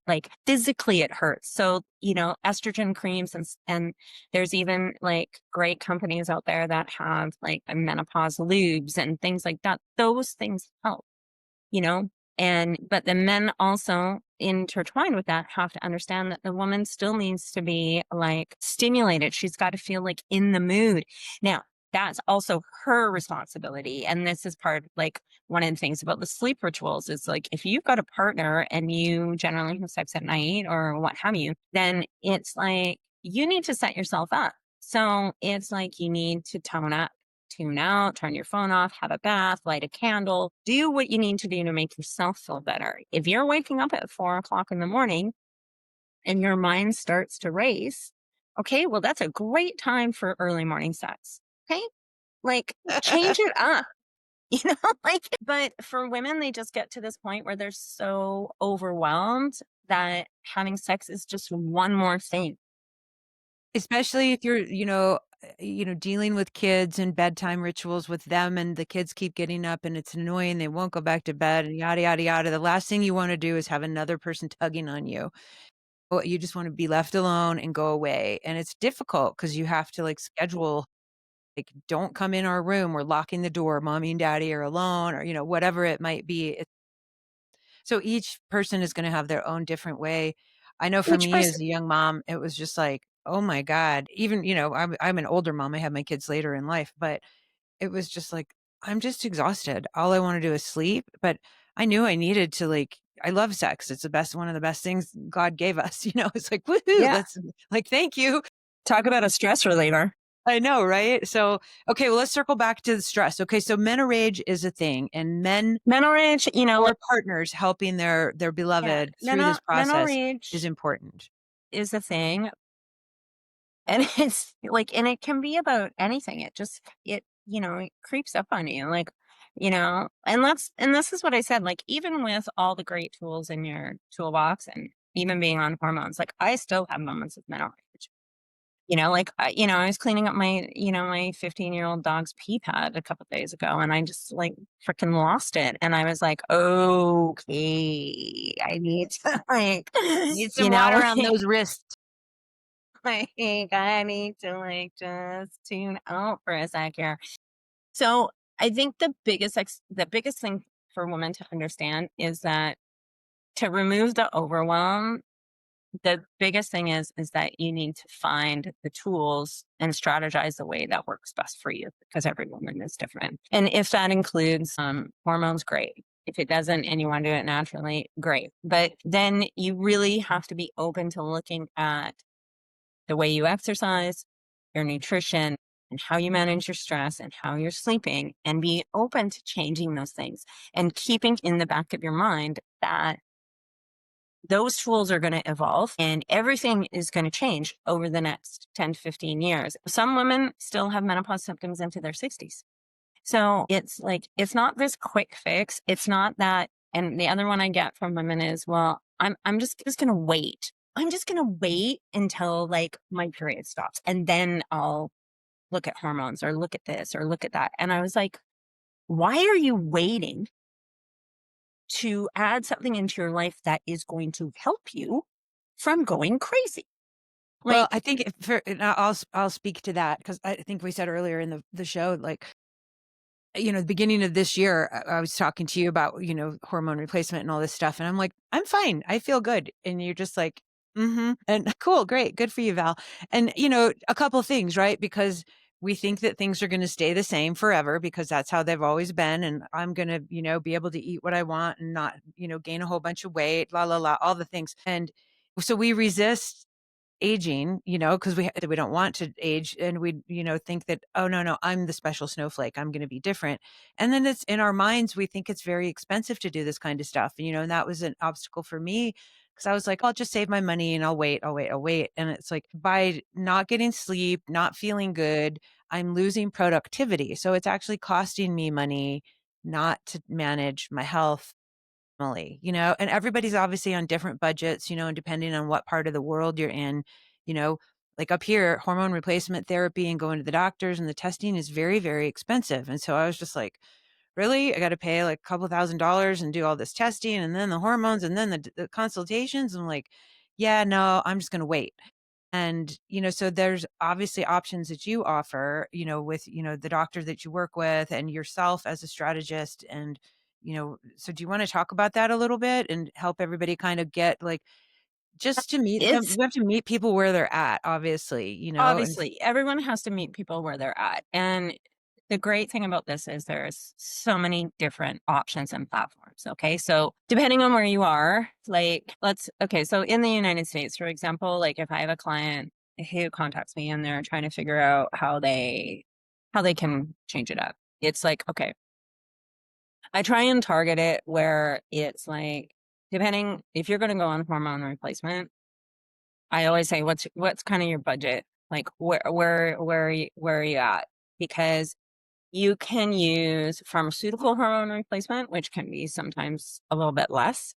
like physically it hurts. So, estrogen creams and there's even like great companies out there that have like menopause lubes and things like that. Those things help you know? And but the men also intertwined with that have to understand that the woman still needs to be like stimulated. She's got to feel like in the mood. Now, that's also her responsibility. And this is part like one of the things about the sleep rituals is like if you've got a partner and you generally have sex at night or what have you, then it's like you need to set yourself up. So it's like you need to tone up, tune out, turn your phone off, have a bath, light a candle, do what you need to do to make yourself feel better. If you're waking up at 4 o'clock in the morning and your mind starts to race, okay, well, that's a great time for early morning sex. Okay. Like change it up, but for women, they just get to this point where they're so overwhelmed that having sex is just one more thing. Especially if you're, dealing with kids and bedtime rituals with them and the kids keep getting up and it's annoying, they won't go back to bed and yada, yada, yada. The last thing you wanna do is have another person tugging on you. You just wanna be left alone and go away, and it's difficult because you have to, like, schedule, like, "Don't come in our room, we're locking the door, mommy and daddy are alone," or, whatever it might be. So each person is gonna have their own different way. I know for Each me person, as a young mom, it was just like, "Oh my god." Even, I'm an older mom, I had my kids later in life, but it was just like, I'm just exhausted. All I wanna do is sleep, but I knew I needed to, like, I love sex. It's the best one of the best things God gave us, It's like, "Woohoo, yeah, let's," like, "Thank you." talk about a stress reliever. I know, right? So, okay, well, let's circle back to the stress. Okay, so menorrhage is a thing, and men Mental rage, or partners helping their yeah, beloved through this mental process is rage important. is a thing, and it's like and it can be about anything. It creeps up on you, like, and this is what I said, like, even with all the great tools in your toolbox and even being on hormones, like, I still have moments of mental rage. I was cleaning up my 15-year-old dog's pee pad a couple days ago, and I just, like, freaking lost it, and I was like, "Okay, I need to, like," Need some water on like those wrists. like, I need to, like, just tune out for a sec here. So, I think the biggest thing for women to understand is that to remove the overwhelm, the biggest thing is that you need to find the tools and strategize the way that works best for you because every woman is different. And if that includes hormones, great. If it doesn't and you want to do it naturally, great. But then you really have to be open to looking at the way you exercise, your nutrition, and how you manage your stress and how you're sleeping, and be open to changing those things and keeping in the back of your mind that those tools are going to evolve and everything is going to change over the next 10 to 15 years. Some women still have menopause symptoms into their 60s. So it's like, it's not this quick fix. It's not that. And the other one I get from women is, well, I'm just going to wait. I'm just going to wait until like my period stops and then I'll look at hormones or look at this or look at that. And I was like, why are you waiting to add something into your life that is going to help you from going crazy? Well, Like, I think if for and I'll speak to that because I think we said earlier in the show, like, the beginning of this year, I was talking to you about, hormone replacement and all this stuff, and I'm like, "I'm fine. I feel good." And you're just like, And cool, great, good for you, Val. And, a couple things, right? Because we think that things are gonna stay the same forever because that's how they've always been, and I'm gonna, be able to eat what I want and not, gain a whole bunch of weight, la, la, la, all the things. And so we resist aging, because we don't want to age, and we, think that, "Oh, no, no, I'm the special snowflake, I'm gonna be different." And then it's in our minds, we think it's very expensive to do this kind of stuff, and that was an obstacle for me because I was like, "I'll just save my money and I'll wait, I'll wait, I'll wait." And it's like, by not getting sleep, not feeling good, I'm losing productivity, so it's actually costing me money not to manage my health family, and everybody's obviously on different budgets, and depending on what part of the world you're in, you know, like up here, hormone replacement therapy and going to the doctors and the testing is very, very expensive. And so I was just like, really? I got to pay like a couple $1,000s and do all this testing and then the hormones and then the consultations. I'm like, yeah, no, I'm just going to wait. And, so there's obviously options that you offer, with, the doctor that you work with and yourself as a strategist. And, so do you want to talk about that a little bit and help everybody kind of get like just to meet them? It's We have to meet people where they're at, obviously, and obviously everyone has to meet people where they're at. And the great thing about this is there's so many different options and platforms. Okay. So depending on where you are, so in the United States, for example, like if I have a client who contacts me and they're trying to figure out how they can change it up. It's like, okay, I try and target it where it's like, depending if you're going to go on hormone replacement, I always say, what's kind of your budget? Like where are you at? Because you can use pharmaceutical hormone replacement, which can be sometimes a little bit less,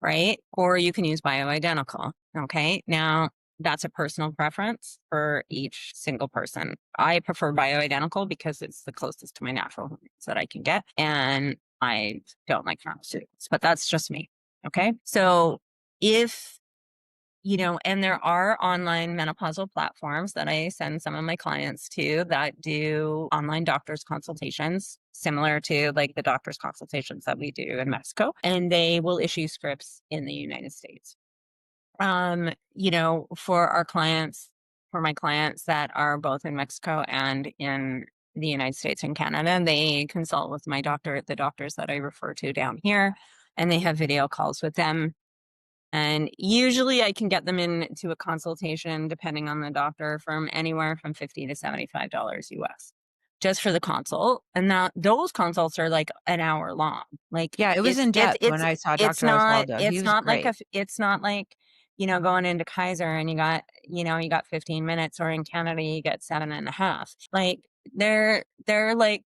right? Or you can use bioidentical. Okay. Now that's a personal preference for each single person. I prefer bioidentical because it's the closest to my natural hormones that I can get. And I don't like pharmaceuticals, but that's just me. Okay. So if and there are online menopausal platforms that I send some of my clients to that do online doctor's consultations, similar to like the doctor's consultations that we do in Mexico. And they will issue scripts in the United States. For our clients, for my clients that are both in Mexico and in the United States and Canada, they consult with my doctor, the doctors that I refer to down here, and they have video calls with them, and usually I can get them into a consultation, depending on the doctor, from anywhere from $50 to $75 US just for the consult. And now those consults are like an hour long. Like yeah, it was it's in it's depth when it's I saw it's Dr. not Oswaldo. He it's was not like great. it's not like going into Kaiser and you got 15 minutes, or in Canada you get 7.5. Like they're like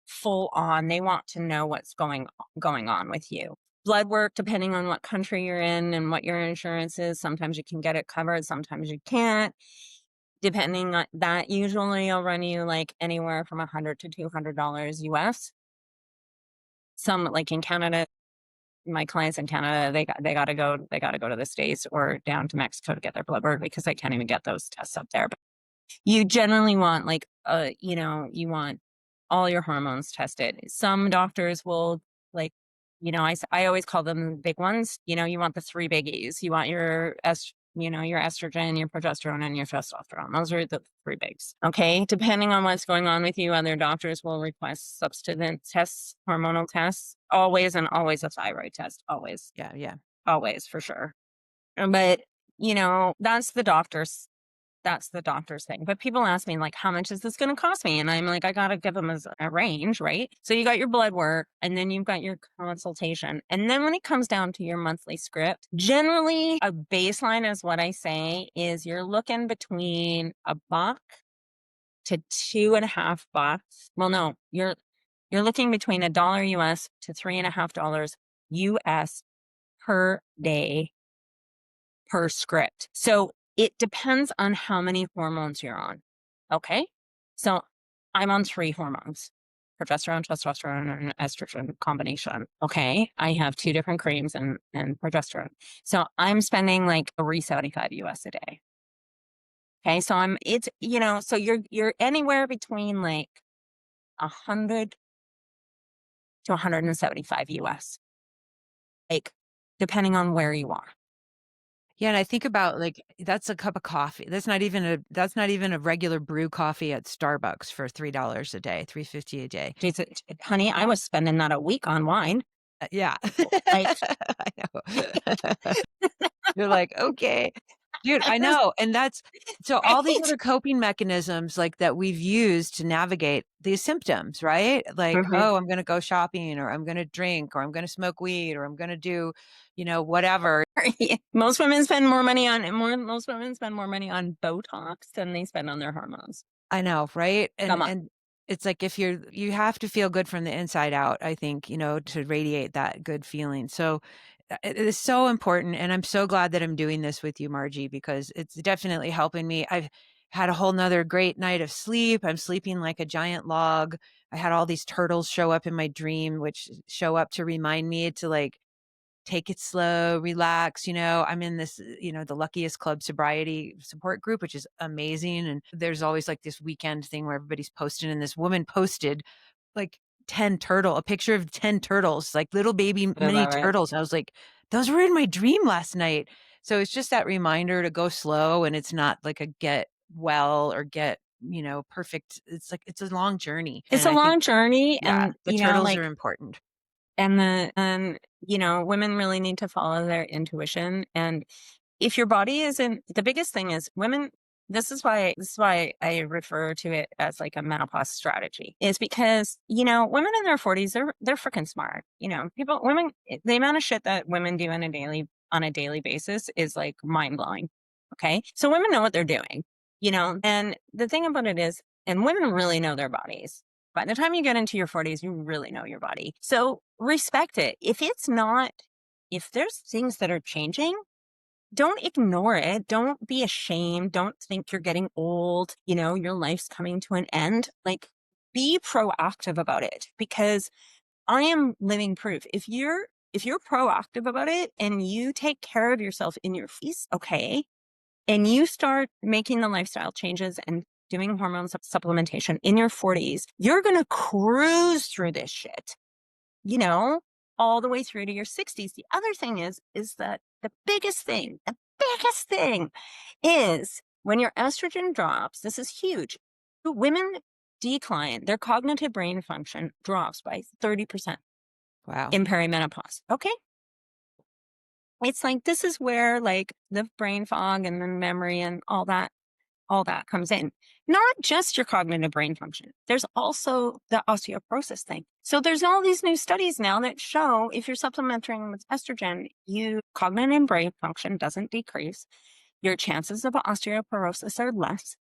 full on. They want to know what's going on with you. Blood work, depending on what country you're in and what your insurance is, sometimes you can get it covered, sometimes you can't. Depending on that, usually I'll run you like anywhere from $100 to $200 US. Some like in Canada, my clients in Canada, they got to go to the States or down to Mexico to get their blood work because they can't even get those tests up there. You generally want like you want all your hormones tested. Some doctors will like, I always call them big ones. You want the three biggies. You want your estrogen, your progesterone, and your testosterone. Those are the three bigs. Okay. Depending on what's going on with you, other doctors will request subsequent tests, hormonal tests, always, and always a thyroid test. Always, Yeah, yeah. always for sure. But that's the doctor's thing. But people ask me, like, how much is this going to cost me? And I'm like, I got to give them a range, right? So you got your blood work and then you've got your consultation. And then when it comes down to your monthly script, generally a baseline is what I say is you're looking between $1 to $2.50. Well, no, you're looking between $1 US to $3.50 US per day per script. So it depends on how many hormones you're on. Okay. So I'm on 3 hormones: progesterone, testosterone, and estrogen combination. Okay. I have 2 different creams and progesterone. So I'm spending like $375 US a day. Okay. So so you're anywhere between like 100 to 175 US, like depending on where you are. Yeah, and I think about, like, that's a cup of coffee. That's not even a regular brew coffee at Starbucks for $3 a day, 3.50 a day. Jesus, honey, I was spending that a week on wine. Yeah. Like, I know. You're like, "Okay." Dude, I know, and that's so all these right? other coping mechanisms, like, that we've used to navigate these symptoms, right? Like, Mhm. "Oh, I'm gonna go shopping, or I'm gonna drink, or I'm gonna smoke weed, or I'm gonna do, whatever." Most women spend more money on Botox than they spend on their hormones. I know, right? Come And on. and it's like if you have to feel good from the inside out, I think, to radiate that good feeling. So it is so important. And I'm so glad that I'm doing this with you, Margie, because it's definitely helping me. I've had a whole nother great night of sleep. I'm sleeping like a giant log. I had all these turtles show up in my dream, which show up to remind me to like take it slow, relax. I'm in this, the luckiest club sobriety support group, which is amazing. And there's always like this weekend thing where everybody's posting, and this woman posted like a picture of 10 turtles, like little baby Is mini that right? turtles. I was like, those were in my dream last night. So it's just that reminder to go slow, and it's not like a get well or get, perfect. It's like it's a long journey. It's And a I think, long journey yeah, and, the turtles are important. women really need to follow their intuition. And if your body isn't, the biggest thing is women, this is why I refer to it as like a menopause strategy, is because, women in their 40s, they're freaking smart. Women, the amount of shit that women do on a daily basis is like mind blowing. Okay. So women know what they're doing, and the thing about it is, and women really know their bodies. By the time you get into your 40s, you really know your body. So respect it. If there's things that are changing, don't ignore it. Don't be ashamed. Don't think you're getting old. Your life's coming to an end. Like, be proactive about it, because I am living proof. If you're proactive about it and you take care of yourself in your feast, okay, and you start making the lifestyle changes and doing hormone supplementation in your 40s, you're going to cruise through this shit, you know, all the way through to your 60s. The other thing is that the biggest thing is when your estrogen drops, this is huge. Women decline, their cognitive brain function drops by 30% Wow. in perimenopause. Okay. It's like, this is where like the brain fog and the memory and all that comes in. Not just your cognitive brain function. There's also the osteoporosis thing. So there's all these new studies now that show if you're supplementing with estrogen, you cognitive brain function doesn't decrease. Your chances of osteoporosis are less.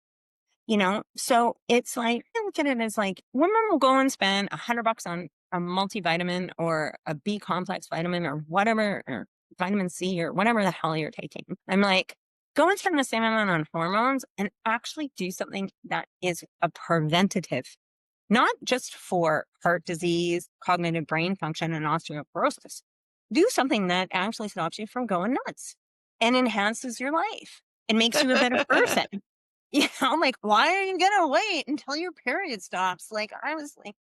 So it's like, I look at it as like, women will go and spend $100 on a multivitamin or a B complex vitamin or whatever, or vitamin C or whatever the hell you're taking. I'm like, go and spend the same amount on hormones and actually do something that is a preventative, not just for heart disease, cognitive brain function, and osteoporosis. Do something that actually stops you from going nuts and enhances your life and makes you a better person. Like, why are you gonna wait until your period stops? Like, I was like,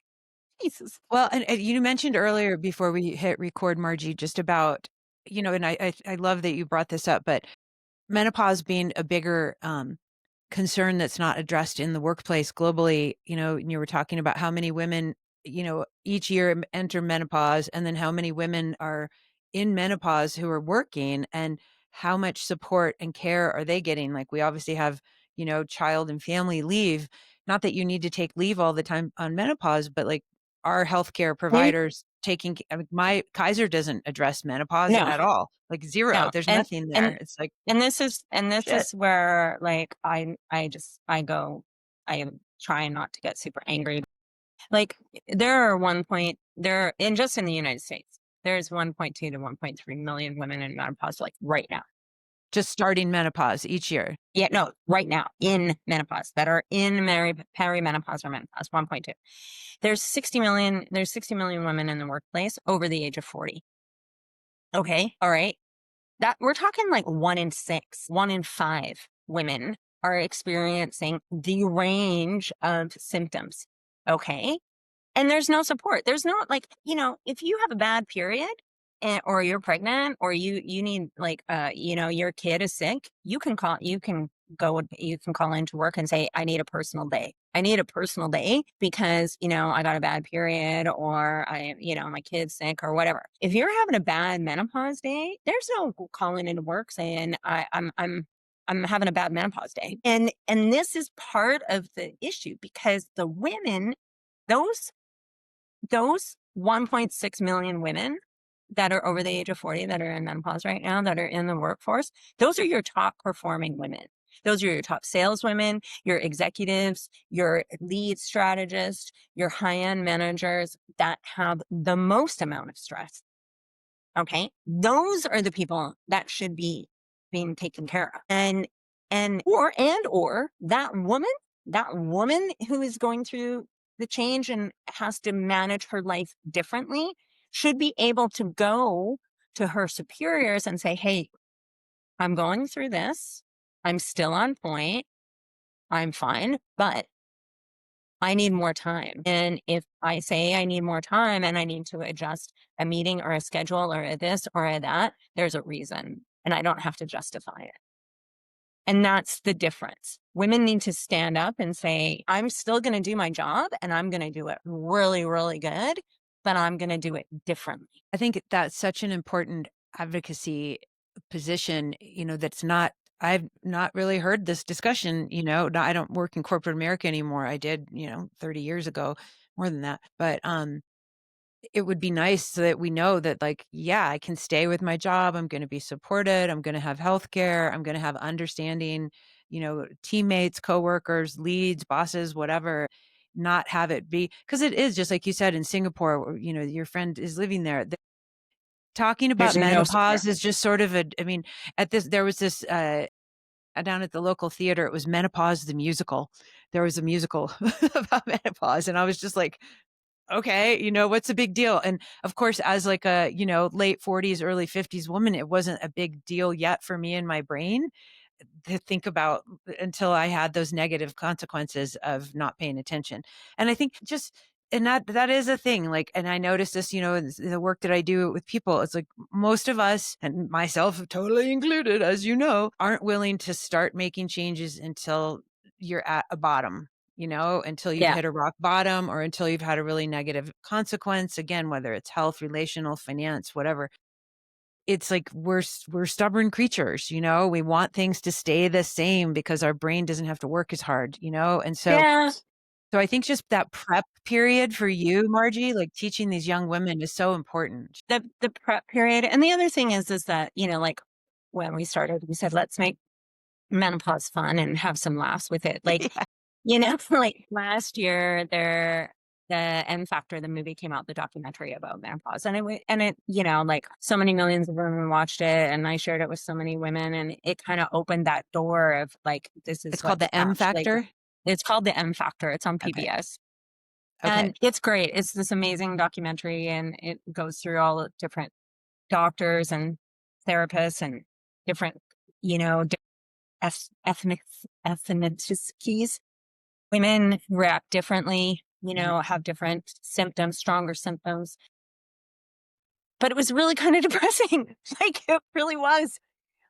Jesus. Well, and you mentioned earlier before we hit record, Margie, just about, and I love that you brought this up, but menopause being a bigger concern that's not addressed in the workplace globally. And you were talking about how many women, each year enter menopause, and then how many women are in menopause who are working, and how much support and care are they getting? Like, we obviously have, child and family leave. Not that you need to take leave all the time on menopause, but like our healthcare Mm, providers taking, I mean, my Kaiser doesn't address menopause no, at all. Like zero. no. There's And nothing there. and It's like, and this shit. is where like I am trying not to get super angry. Like, there in just in the United States, there's 1.2 to 1.3 million women in menopause, like right now. Just starting menopause each year. Yeah, no, right now in menopause, that are in perimenopause or menopause, 1.2. There's 60 million women in the workplace over the age of 40. Okay. All right. That we're talking like 1 in 6, 1 in 5 women are experiencing the range of symptoms. Okay. And there's no support. There's no, like, if you have a bad period, or you're pregnant, or you need like, your kid is sick, you can call into work and say, I need a personal day. I need a personal day because, I got a bad period, or my kid's sick or whatever. If you're having a bad menopause day, there's no calling into work saying I'm having a bad menopause day. And this is part of the issue, because the women, those those 1.6 million women that are over the age of 40 that are in menopause right now, that are in the workforce, those are your top performing women. Those are your top sales women, your executives, your lead strategists, your high end managers that have the most amount of stress. Okay. Those are the people that should be being taken care of. And or that woman who is going through the change and has to manage her life differently should be able to go to her superiors and say, hey, I'm going through this. I'm still on point. I'm fine, but I need more time. And if I say I need more time and I need to adjust a meeting or a schedule or a this or a that, there's a reason, and I don't have to justify it. And that's the difference. Women need to stand up and say, I'm still going to do my job and I'm going to do it really, really good, but I'm going to do it differently. I think that's such an important advocacy position, that's not I've not really heard this discussion, no, I don't work in corporate America anymore. I did, 30 years ago, more than that. But it would be nice so that we know that, like, yeah, I can stay with my job. I'm going to be supported. I'm going to have healthcare. I'm going to have understanding, teammates, coworkers, leads, bosses, whatever. Not have it be, because it is just like you said in Singapore, where, your friend is living there. Talking about There's no support. menopause is just sort of I mean, there was this, down at the local theater, it was Menopause the Musical. There was a musical about menopause, and I was just like, "Okay, what's the big deal?" And, of course, as like a, late 40s, early 50s woman, it wasn't a big deal yet for me in my brain to think about until I had those negative consequences of not paying attention. And I think just and that is a thing. Like, and I noticed this, in the work that I do with people. It's like most of us, and myself totally included, as aren't willing to start making changes until you're at a bottom. Until you've Yeah. hit a rock bottom, or until you've had a really negative consequence, again, whether it's health, relational, finance, whatever. It's like we're stubborn creatures, we want things to stay the same because our brain doesn't have to work as hard, and Yeah. so I think just that prep period for you, Margie, like teaching these young women is so important. The prep period. And the other thing is that, like when we started, we said, let's make menopause fun and have some laughs with it. Like, Yeah. like last year, the M Factor, the movie came out, the documentary about menopause, and it, like so many millions of women watched it, and I shared it with so many women, and it kind of opened that door of like, this is It's called what's the M actually. factor? It's called the M Factor. It's on Okay. PBS, Okay. and it's great. It's this amazing documentary, and it goes through all the different doctors and therapists and different, ethnic ethnicities. Women react differently, Mhm. have different symptoms, stronger symptoms. But it was really kind of depressing. Like, it really was,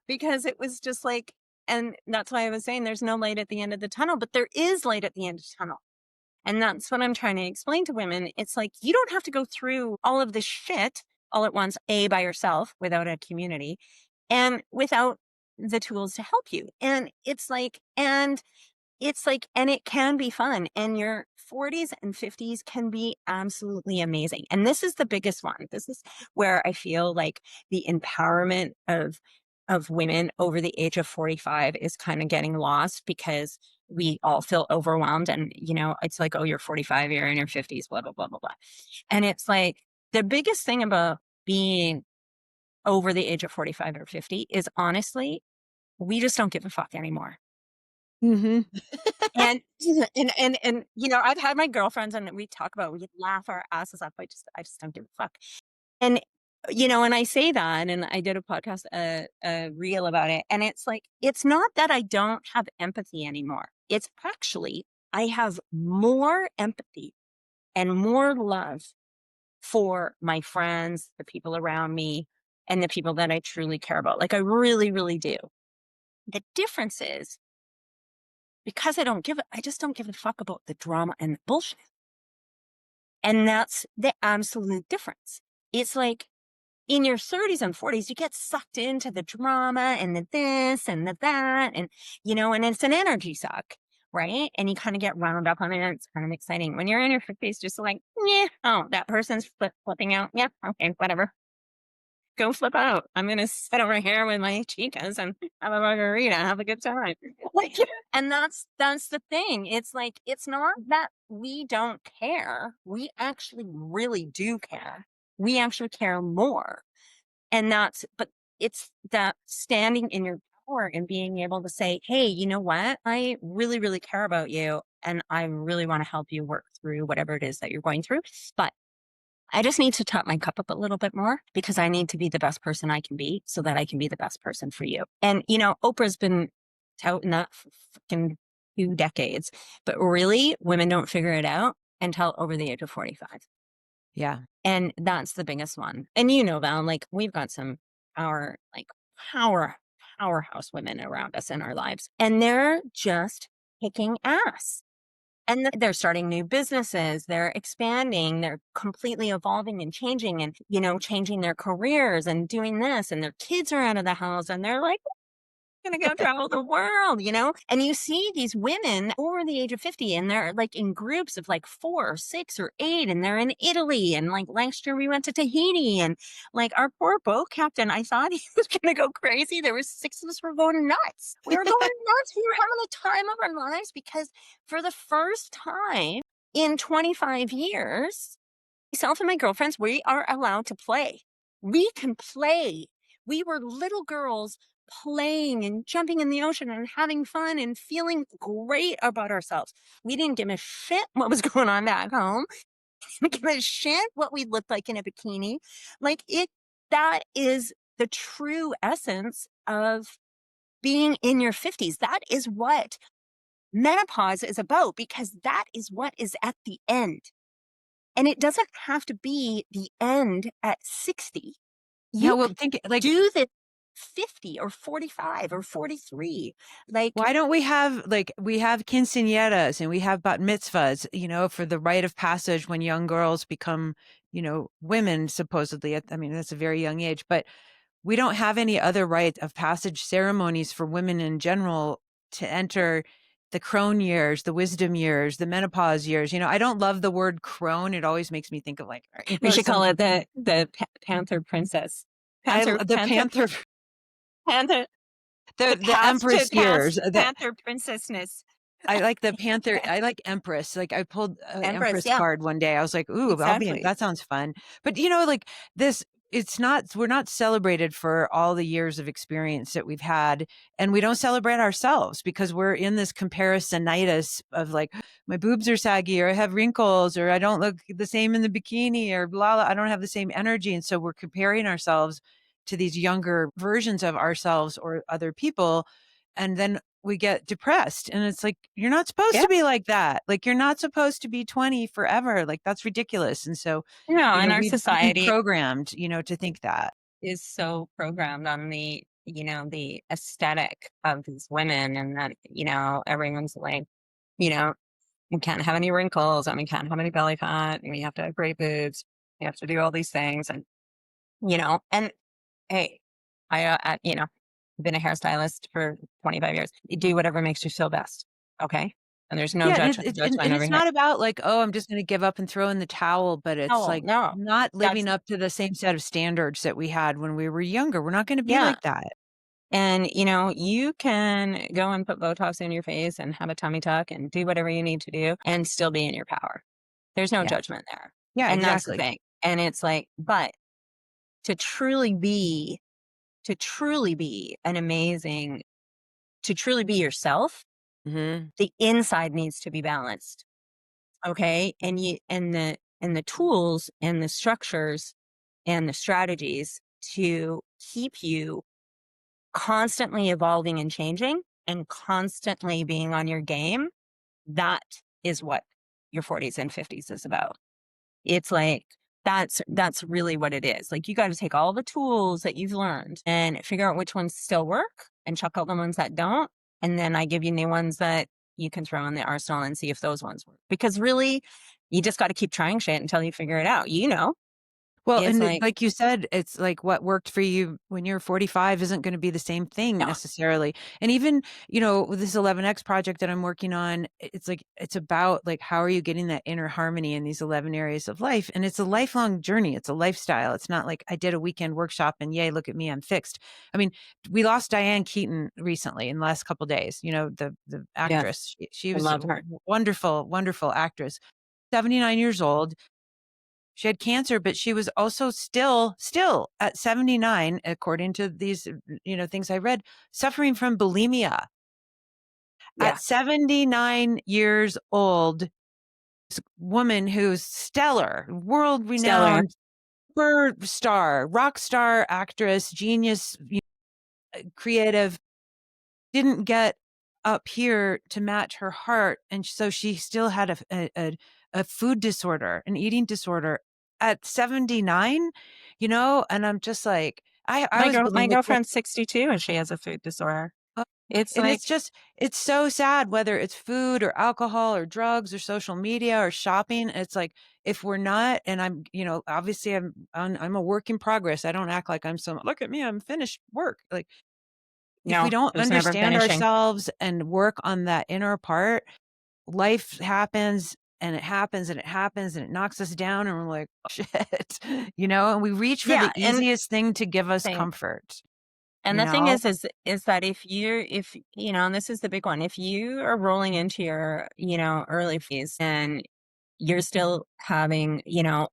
because it was just like, and that's why I was saying there's no light at the end of the tunnel, but there is light at the end of the tunnel. And that's what I'm trying to explain to women. It's like, you don't have to go through all of this shit all at once, by yourself, without a community, and without the tools to help you. And it can be fun, and your 40s and 50s can be absolutely amazing. And this is the biggest one. This is where I feel like the empowerment of women over the age of 45 is kind of getting lost, because we all feel overwhelmed, and it's like, oh, you're 45, you're in your 50s, blah blah blah blah blah. And it's like, the biggest thing about being over the age of 45 or 50 is, honestly, we just don't give a fuck anymore. Mhm. And I've had my girlfriends, and we laugh our asses off. I just don't give a fuck. And and I say that, and I did a podcast, a reel about it. And it's like, it's not that I don't have empathy anymore. It's actually, I have more empathy and more love for my friends, the people around me, and the people that I truly care about. Like I really, really do. The difference is because I just don't give a fuck about the drama and the bullshit. And that's the absolute difference. It's like in your 30s and 40s, you get sucked into the drama and the this and the that. And it's an energy suck, right? And you kind of get wound up on it. And it's kind of exciting. When you're in your 50s, just like, yeah, oh, that person's flipping out. Yeah, okay, whatever. Go flip out. I'm going to sit over here with my chicas and have a margarita, have a good time. Like, and that's the thing. It's like, it's not that we don't care. We actually really do care. We actually care more. But it's that standing in your power and being able to say, hey, you know what? I really, really care about you. And I really want to help you work through whatever it is that you're going through. But I just need to top my cup up a little bit more because I need to be the best person I can be so that I can be the best person for you. And, Oprah's been touting that for fucking 2 decades, but really women don't figure it out until over the age of 45. Yeah. And that's the biggest one. And Val, like we've got some like power, powerhouse women around us in our lives, and they're just kicking ass. And they're starting new businesses, they're expanding, they're completely evolving and changing and, changing their careers and doing this. And their kids are out of the house and they're like, gonna go travel the world. And you see these women over the age of 50 and they're like in groups of like 4 or 6 or 8 and they're in Italy. And like last year we went to Tahiti and like our poor boat captain, I thought he was gonna go crazy. There was 6 of us were going nuts. We were going nuts. We were having the time of our lives because for the first time in 25 years, myself and my girlfriends, we are allowed to play. We can play. We were little girls playing and jumping in the ocean and having fun and feeling great about ourselves. We didn't give a shit what was going on back home. We didn't give a shit what we looked like in a bikini. That is the true essence of being in your 50s. That is what menopause is about because that is what is at the end. And it doesn't have to be the end at 60. Yeah, You well, could think like, do the 50 or 45 or 43. Like, why don't we have quinceañeras and we have bat mitzvahs, for the rite of passage when young girls become, women, supposedly. I mean, that's a very young age, but we don't have any other rite of passage ceremonies for women in general to enter the crone years, the wisdom years, the menopause years. I don't love the word crone. It always makes me think of like, we should some, call it the Panther Princess. the Panther, Panther, Panther, the Empress the past years. Panther Princessness. I like the Panther. I like Empress. Like I pulled an Empress, Empress yeah, card one day. I was like, ooh, exactly. that sounds fun. But like this, we're not celebrated for all the years of experience that we've had. And we don't celebrate ourselves because we're in this comparisonitis of like, my boobs are saggy or I have wrinkles or I don't look the same in the bikini or blah, blah. I don't have the same energy. And so we're comparing ourselves to these younger versions of ourselves or other people. And then we get depressed and it's like, you're not supposed Yeah. to be like that. Like you're not supposed to be 20 forever. Like that's ridiculous. And so, And our we've been society programmed, to think that. is so programmed on the aesthetic of these women and that, everyone's like, you know, we can't have any wrinkles and we can't have any belly fat and we have to have great boobs. We have to do all these things. And hey, been a hairstylist for 25 years. You do whatever makes you feel best. Okay. And there's no Yeah. And judgment over it's here. not about like, oh, I'm just going to give up and throw in the towel, but it's Oh, like no, not that's, living up to the same set of standards that we had when we were younger. We're not going to be yeah. like that. And, you can go and put Botox in your face and have a tummy tuck and do whatever you need to do and still be in your power. There's no Yeah. judgment there. Yeah, And that's the exactly. thing. And it's like, but to truly be, to truly be an amazing, to truly be yourself, Hmm. the inside needs to be balanced. Okay. And the tools and the structures and the strategies to keep you constantly evolving and changing and constantly being on your game, that is what your 40s and 50s is about. It's like That's really what it is. Like, you gotta take all the tools that you've learned and figure out which ones still work and chuck out the ones that don't, and then I give you new ones that you can throw in the arsenal and see if those ones work. Because really, you just gotta keep trying shit until you figure it out, you know? Well, It's and it like like you said, it's like what worked for you when you're 45 isn't gonna be the same thing no, necessarily. And even, with this 11X project that I'm working on, it's like it's about, like, how are you getting that inner harmony in these 11 areas of life? And it's a lifelong journey, it's a lifestyle. It's not like I did a weekend workshop and, "Yay, look at me, I'm fixed." I mean, we lost Diane Keaton recently in the last couple days, the yes, actress. She I was a love her. wonderful, wonderful actress. 79 years old. She had cancer, but she was also still at 79, according to these, things I read, suffering from bulimia. Yeah, At 79 years old, this woman who's stellar, stellar. world-renowned star, rock star, actress, genius, creative, didn't get up here to match her heart, and so she still had a food disorder, an eating disorder at 79, and I'm just like, I was My bulimic too. girlfriend's 62 and she has a food disorder. Uh, It's and like, it's so sad whether it's food or alcohol or drugs or social media or shopping. It's like, if we're not, and I'm, obviously I'm a work in progress. I don't act like I'm so, look at me, I'm finished work. Like, if we no, don't there's never understand finishing. ourselves and work on that inner part, life happens and it happens and it happens and it knocks us down and we're like, "Oh, shit," and we reach for Yeah, the easiest thing to give us thing comfort, and you the thing know? is that if and this is the big one, if you are rolling into your, early phase and you're still having,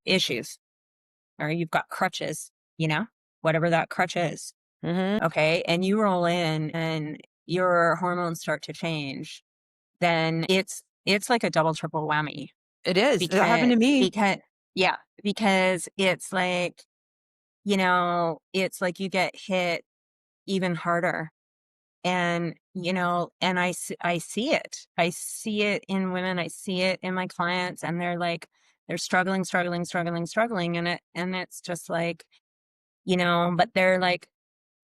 issues or you've got crutches, whatever that crutch is, Mhm. okay, and you roll in and your hormones start to change, then it's like a double triple whammy It is. That happened because to me. yeah, because it's like you get hit even harder. And, and I see it. I see it in women. I see it in my clients and they're like, they're struggling, struggling, struggling, struggling. And it's just like, but they're like,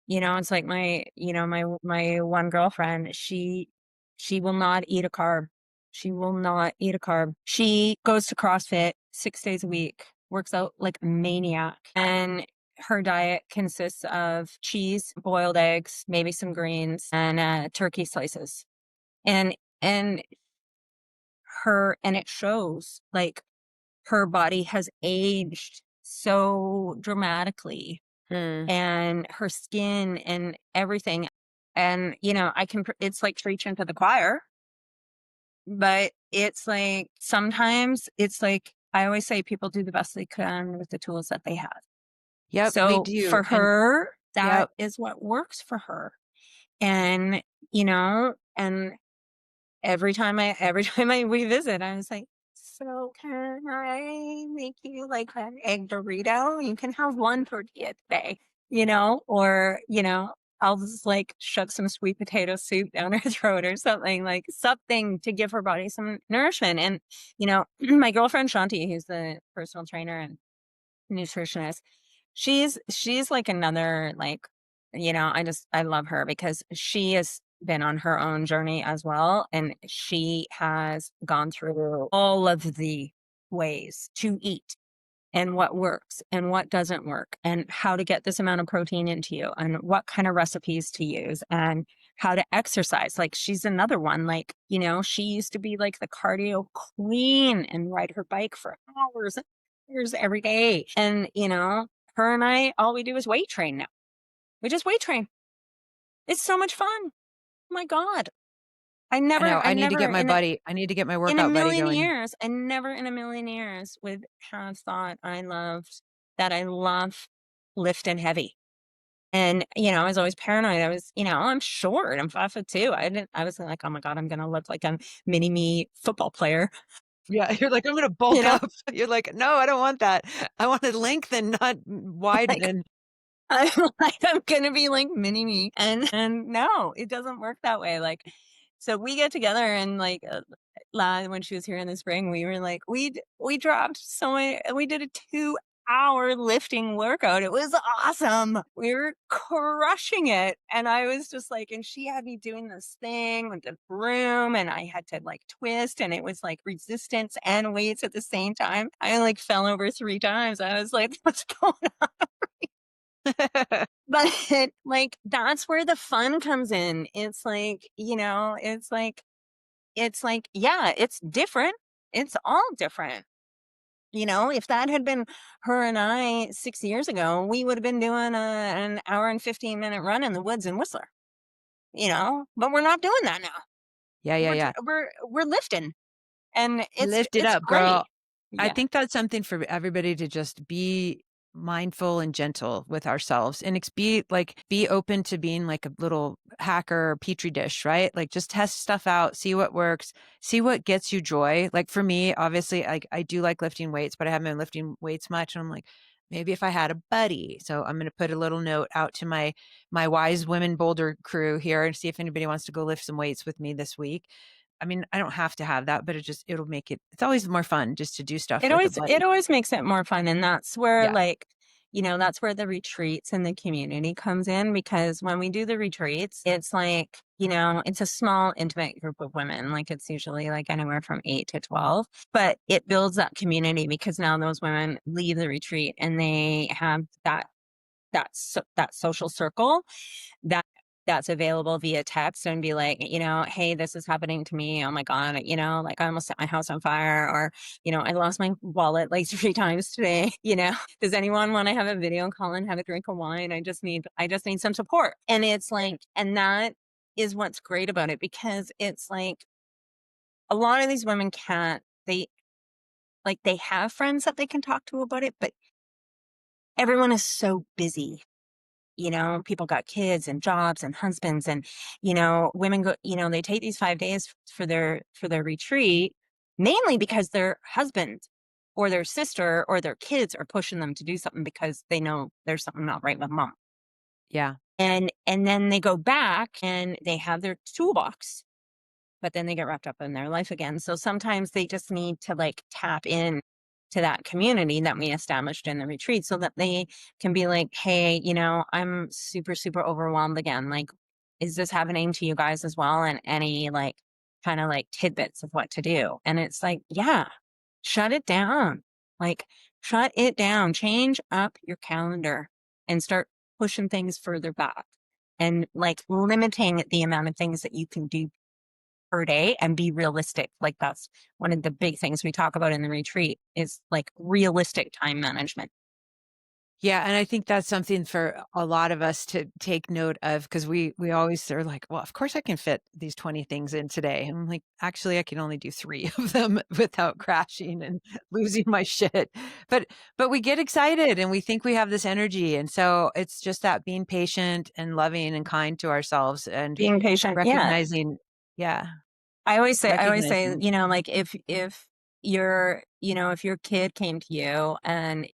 it's like my one girlfriend, she will not eat a carb. She will not eat a carb. She goes to CrossFit 6 days a week, works out like a maniac. And her diet consists of cheese, boiled eggs, maybe some greens, and turkey slices. And and and it shows like her body has aged so dramatically Hmm. and her skin and everything. And, it's like preaching to the choir, but it's like sometimes it's like I always say people do the best they can with the tools that they have. Yep, we So do. for And her, that yep. is what works for her. And, and every time I revisit, I was like, "So can I make you like an egg Dorito? You can have one tortilla today," or, I'll just like shove some sweet potato soup down her throat or something, like something to give her body some nourishment. And, my girlfriend Shanti, who's the personal trainer and nutritionist, she's like another like, I love her because she has been on her own journey as well, and she has gone through all of the ways to eat and what works and what doesn't work and how to get this amount of protein into you and what kind of recipes to use and how to exercise. Like, she's another one, like, she used to be like the cardio queen and ride her bike for hours and hours every day. And, her and I, all we do is weight train now. We just weight train. It's so much fun. Oh my God. I know, I never I need to get my in a workout buddy million going. years, I never in a million years would have thought I love lifting heavy. And, I was always paranoid. I was, I'm short. I'm 5'2". I was like, oh my God, I'm gonna look like a mini me football player, Yeah, you're like, "I'm gonna you bulk know? up." You're like, "No, I don't want that. I want to lengthen, not Like widen." I'm like, I'm gonna be like mini me. And no, it doesn't work that way. Like, so we get together and like when she was here in the spring, we were like, we dropped so many, we did a 6-hour lifting workout. It was awesome. We were crushing it. And I was just like, and she had me doing this thing with the broom, and I had to like twist, and it was like resistance and weights at the same time. I like fell over 3 times. I was like, what's going on? But like, that's where the fun comes in. It's like, yeah, it's different. It's all different. If that had been her and I 6 years ago, we would have been doing an hour and 15-minute run in the woods in Whistler, but we're not doing that now. Yeah, yeah, yeah. We're lifting, and Lift it it's up, great. girl. I Yeah. think that's something for everybody to just be mindful and gentle with ourselves and be open to being like a little hacker or petri dish, right? Like just test stuff out, see what works, see what gets you joy. Like for me, obviously, I do like lifting weights, but I haven't been lifting weights much. And I'm like, maybe if I had a buddy. So I'm going to put a little note out to my wise women boulder crew here and see if anybody wants to go lift some weights with me this week. I mean, I don't have to have that, but it'll make it's always more fun just to do stuff It with a always it buddy. always makes it more fun, and that's where, Yeah. like, that's where the retreats and the community comes in, because when we do the retreats, it's like, it's a small, intimate group of women, like, it's usually, like, anywhere from 8 to 12, but it builds that community because now those women leave the retreat and they have that social circle that that's available via text and be like, hey, this is happening to me. Oh my God, like I almost set my house on fire, or, I lost my wallet like 3 times today. Does anyone want to have a video call and have a drink of wine? I just need some support. And it's like, and that is what's great about it, because it's like a lot of these women they have friends that they can talk to about it, but everyone is so busy. People got kids and jobs and husbands, and, women go, they take these 5 days for their retreat, mainly because their husband or their sister or their kids are pushing them to do something because they know there's something not right with mom. Yeah. And then they go back and they have their toolbox, but then they get wrapped up in their life again. So sometimes they just need to like tap in to that community that we established in the retreat so that they can be like, hey, I'm super, super overwhelmed again. Like, is this happening to you guys as well? And any like kind of like tidbits of what to do. And it's like, yeah, shut it down. Like, shut it down. Change up your calendar and start pushing things further back and like limiting the amount of things that you can do per day and be realistic. Like that's one of the big things we talk about in the retreat is like realistic time management. Yeah, and I think that's something for a lot of us to take note of because we always are like, "Well, of course I can fit these 20 things in today." And I'm like, "Actually, I can only do 3 of them without crashing and losing my shit." But we get excited and we think we have this energy, and so it's just that being patient and loving and kind to ourselves and Being patient. Yeah. recognizing yeah, I always say, recognizing like if your kid came to you and,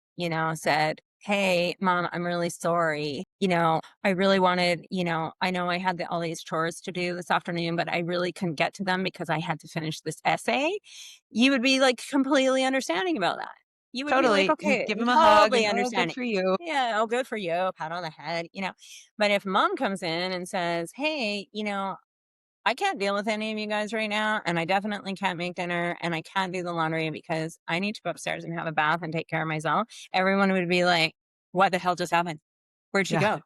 said, hey, mom, I'm really sorry. I really wanted, I know I had all these chores to do this afternoon, but I really couldn't get to them because I had to finish this essay. You would be like completely understanding about that. You would be like, totally, and okay, give them a hug totally and, "Oh, good understanding. for you." Yeah, oh, good for you. Pat on the head. But if mom comes in and says, hey, I can't deal with any of you guys right now, and I definitely can't make dinner, and I can't do the laundry because I need to go upstairs and have a bath and take care of myself. Everyone would be like, "What the hell just happened? Where'd she Yeah. go?"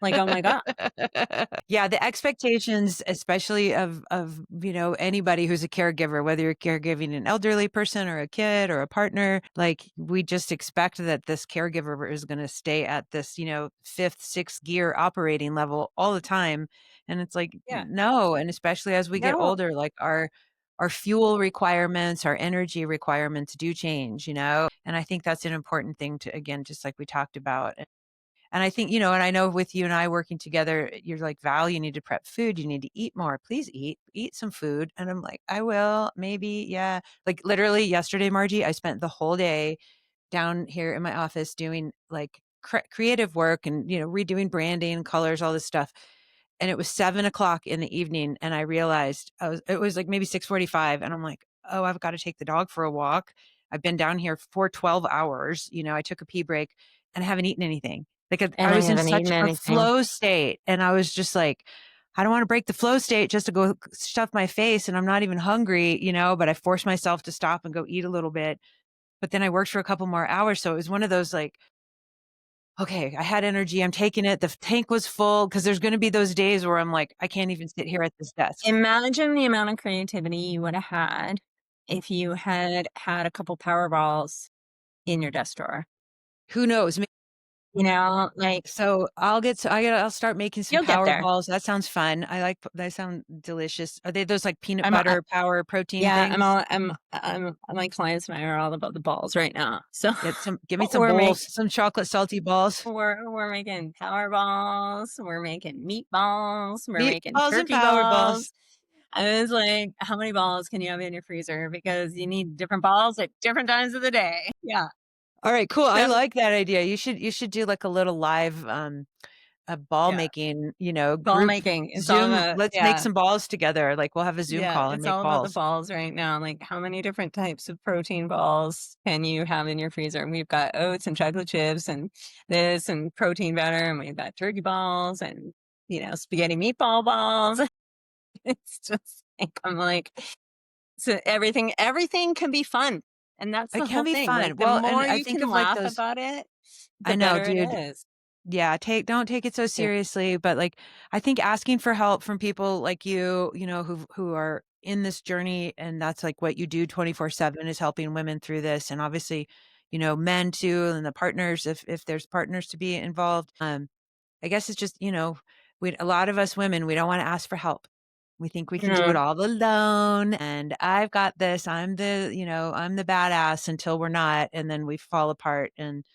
Like, "Oh my god." Yeah, the expectations, especially of anybody who's a caregiver, whether you're caregiving an elderly person or a kid or a partner, like we just expect that this caregiver is going to stay at this fifth, sixth gear operating level all the time. And it's like, Yeah. no. And especially as we get No. older, like our fuel requirements, our energy requirements do change. And I think that's an important thing to, again, just like we talked about. And I think and I know with you and I working together, you're like, Val, you need to prep food. You need to eat more. Please eat some food. And I'm like, I will, maybe. Yeah. Like literally yesterday, Margie, I spent the whole day down here in my office doing like creative work and redoing branding, colors, all this stuff. And it was 7 o'clock in the evening. And I realized it was like maybe 6:45. And I'm like, oh, I've got to take the dog for a walk. I've been down here for 12 hours. I took a pee break and I haven't eaten anything. Like And I I was in haven't such eaten a anything. flow state, and I was just like, I don't want to break the flow state just to go stuff my face, and I'm not even hungry, but I forced myself to stop and go eat a little bit. But then I worked for a couple more hours, so it was one of those like, okay, I had energy, I'm taking it. The tank was full because there's going to be those days where I'm like, I can't even sit here at this desk. Imagine the amount of creativity you would have had if you had had a couple Powerballs in your desk drawer. Who knows? Like, So I'll start making some you'll get power there. balls. That sounds fun. They sound delicious. Are they those like peanut I'm a butter power protein Yeah, things? my clients and I are all about the balls right now. So Give me some we're bowls, making some chocolate salty balls. we're making power balls, we're making meatballs, we're making Meatballs and turkey power balls. balls. I was like, how many balls can you have in your freezer? Because you need different balls at different times of the day. Yeah. All right, cool. I So like that idea. You should do like a little live a ball yeah. making, Ball group making. It's all Zoom. about, Let's make yeah. some balls together. Like we'll have a Zoom Yeah, call and it's make all about the balls. balls right now. Like, how many different types of protein balls can you have in your freezer? And we've got oats and chocolate chips and this and protein butter, and we've got turkey balls and, spaghetti meatball balls. It's just like, I'm like, so everything can be fun. And that's It the can whole be thing. fun. Like, the Well, and more I you think can of like laugh those. about it, I the know, better it dude. is. Yeah, don't take it so Yeah. seriously, but like I think asking for help from people like you, who are in this journey, and that's like what you do 24/7 is helping women through this, and obviously, men too, and the partners if there's partners to be involved. I guess it's just, we a lot of us women, we don't want to ask for help. We think we can do it Mm. all alone, and I've got this. I'm the badass until we're not, and then we fall apart and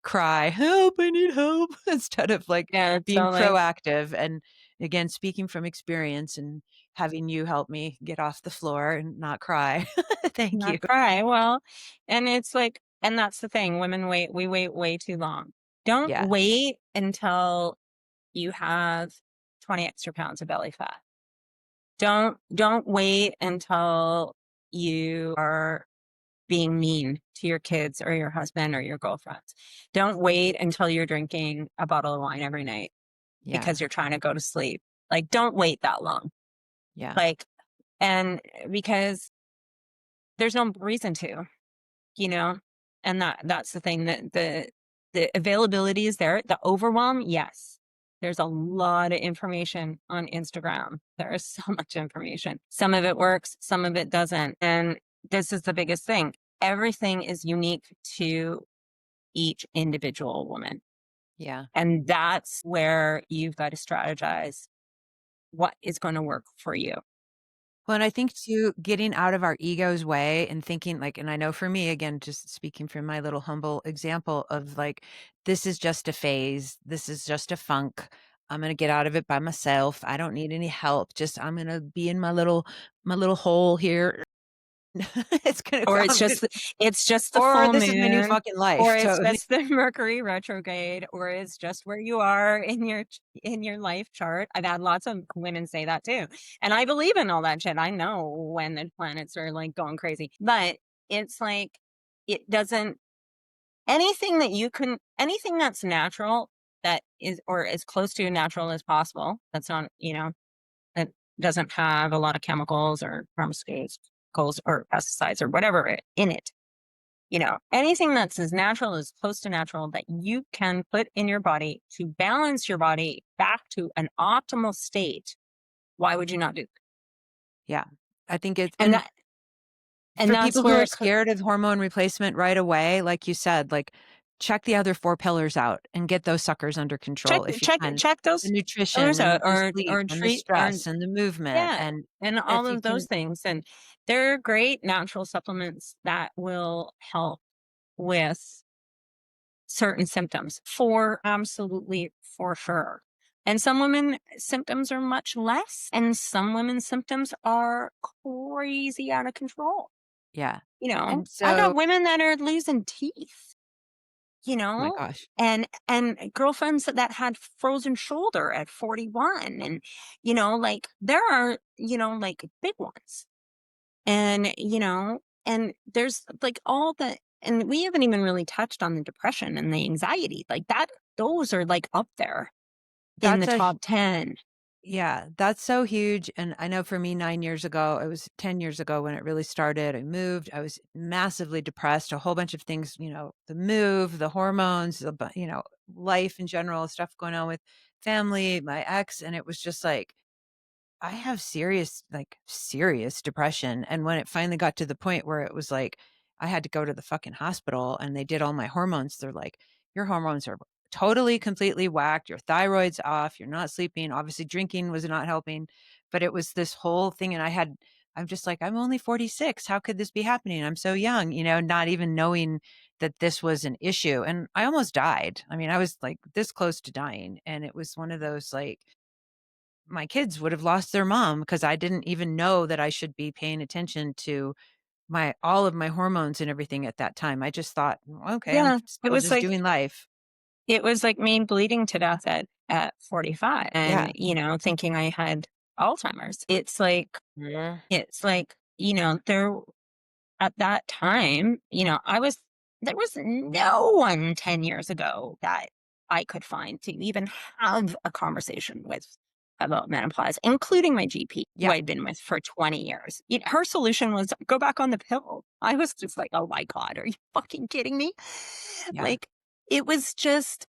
cry, "Help, I need help," instead of like Yeah, being totally. proactive. And again, speaking from experience and having you help me get off the floor and not cry. Thank you. Not cry. Well, and it's like, and that's the thing. We wait way too long. Don't Yeah. wait until you have 20 extra pounds of belly fat. Don't wait until you are being mean to your kids or your husband or your girlfriends. Don't wait until you're drinking a bottle of wine every night Yeah. because you're trying to go to sleep. Like, don't wait that long. Yeah. Like, and because there's no reason to. you know and that's the thing, that the availability is there. The overwhelm, yes, there's a lot of information on Instagram. There is so much information. Some of it works, some of it doesn't. And this is the biggest thing: everything is unique to each individual woman, Yeah. and that's where you've got to strategize what is going to work for you. Well, and I think too, getting out of our ego's way and thinking like, and I know for me, again, just speaking from my little humble example of like, this is just a phase. This is just a funk. I'm going to get out of it by myself. I don't need any help. Just, I'm going to be in my little hole here. It's going Or to, I'm gonna, it's just the or full this is my new moon, fucking or life. it's So just the Mercury retrograde, or it's just where you are in your life chart. I've had lots of women say that too. And I believe in all that shit. I know when the planets are like going crazy. But it's like, it doesn't anything that's natural, that is, or as close to natural as possible, that's not, that doesn't have a lot of chemicals or pharmaceuticals or pesticides or whatever in it. Anything that's as natural, as close to natural, that you can put in your body to balance your body back to an optimal state. Why would you not do that? yeah, I think it's, And and that and for that's people who where are it co- scared of hormone replacement right away, like you said, like check the other 4 pillars out and get those suckers under check control if you check can. check The those nutrition others and out, the or sleep and the treat, or stress and the movement, yeah, and and all if you of those can. things. And they're great natural supplements that will help with certain symptoms, for absolutely, for sure. And some women symptoms are much less, and some women's symptoms are crazy out of control. Yeah. And I so, got women that are losing teeth, you oh my know, gosh. and girlfriends that had frozen shoulder at 41. And like, there are, like, big ones. And And there's like all the, and we haven't even really touched on the depression and the anxiety like that. Those are like up there in That's the a top 10. Yeah, that's so huge, and I know for me 9 years ago, it was 10 years ago when it really started. I moved, I was massively depressed, a whole bunch of things, the move, the hormones, life in general, stuff going on with family, my ex, and it was just like I have serious, like, serious depression, and when it finally got to the point where it was like, I had to go to the fucking hospital and they did all my hormones, they're like, "Your hormones are totally, completely whacked, your thyroid's off, you're not sleeping." Obviously, drinking was not helping, but it was this whole thing, and I'm just like, "I'm only 46, how could this be happening? I'm so young," not even knowing that this was an issue, and I almost died. I mean, I was, like, this close to dying, and it was one of those, like, my kids would have lost their mom because I didn't even know that I should be paying attention to my all of my hormones and everything at that time. I just thought, "Mm, okay, I'm Yeah. It still was just like, doing life." it was like me bleeding to death at 45 and, Yeah. thinking I had Alzheimer's. Yeah. It's like, there at that time, there was no one 10 years ago that I could find to even have a conversation with about menopause, including my GP, who Yeah. I'd been with for 20 years. Her solution was go back on the pill. I was just like, oh my God, are you fucking kidding me? Yeah. Like, it was just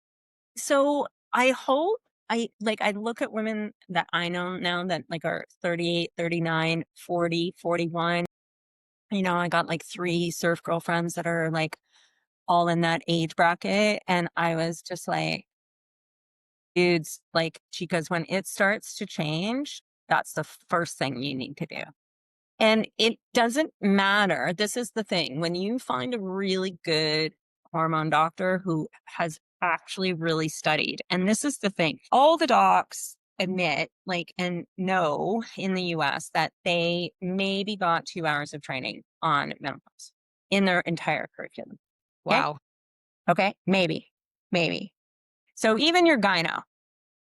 so I hope I look at women that I know now that like are 38, 39, 40, 41. I got like 3 surf girlfriends that are like all in that age bracket. And I was just like, dudes, like, she goes, when it starts to change, that's the first thing you need to do. And it doesn't matter. This is the thing. When you find a really good hormone doctor who has actually really studied, and this is the thing, all the docs admit, like, and know in the US that they maybe got 2 hours of training on menopause in their entire curriculum. Okay. Wow. Okay. Maybe. So even your gyno,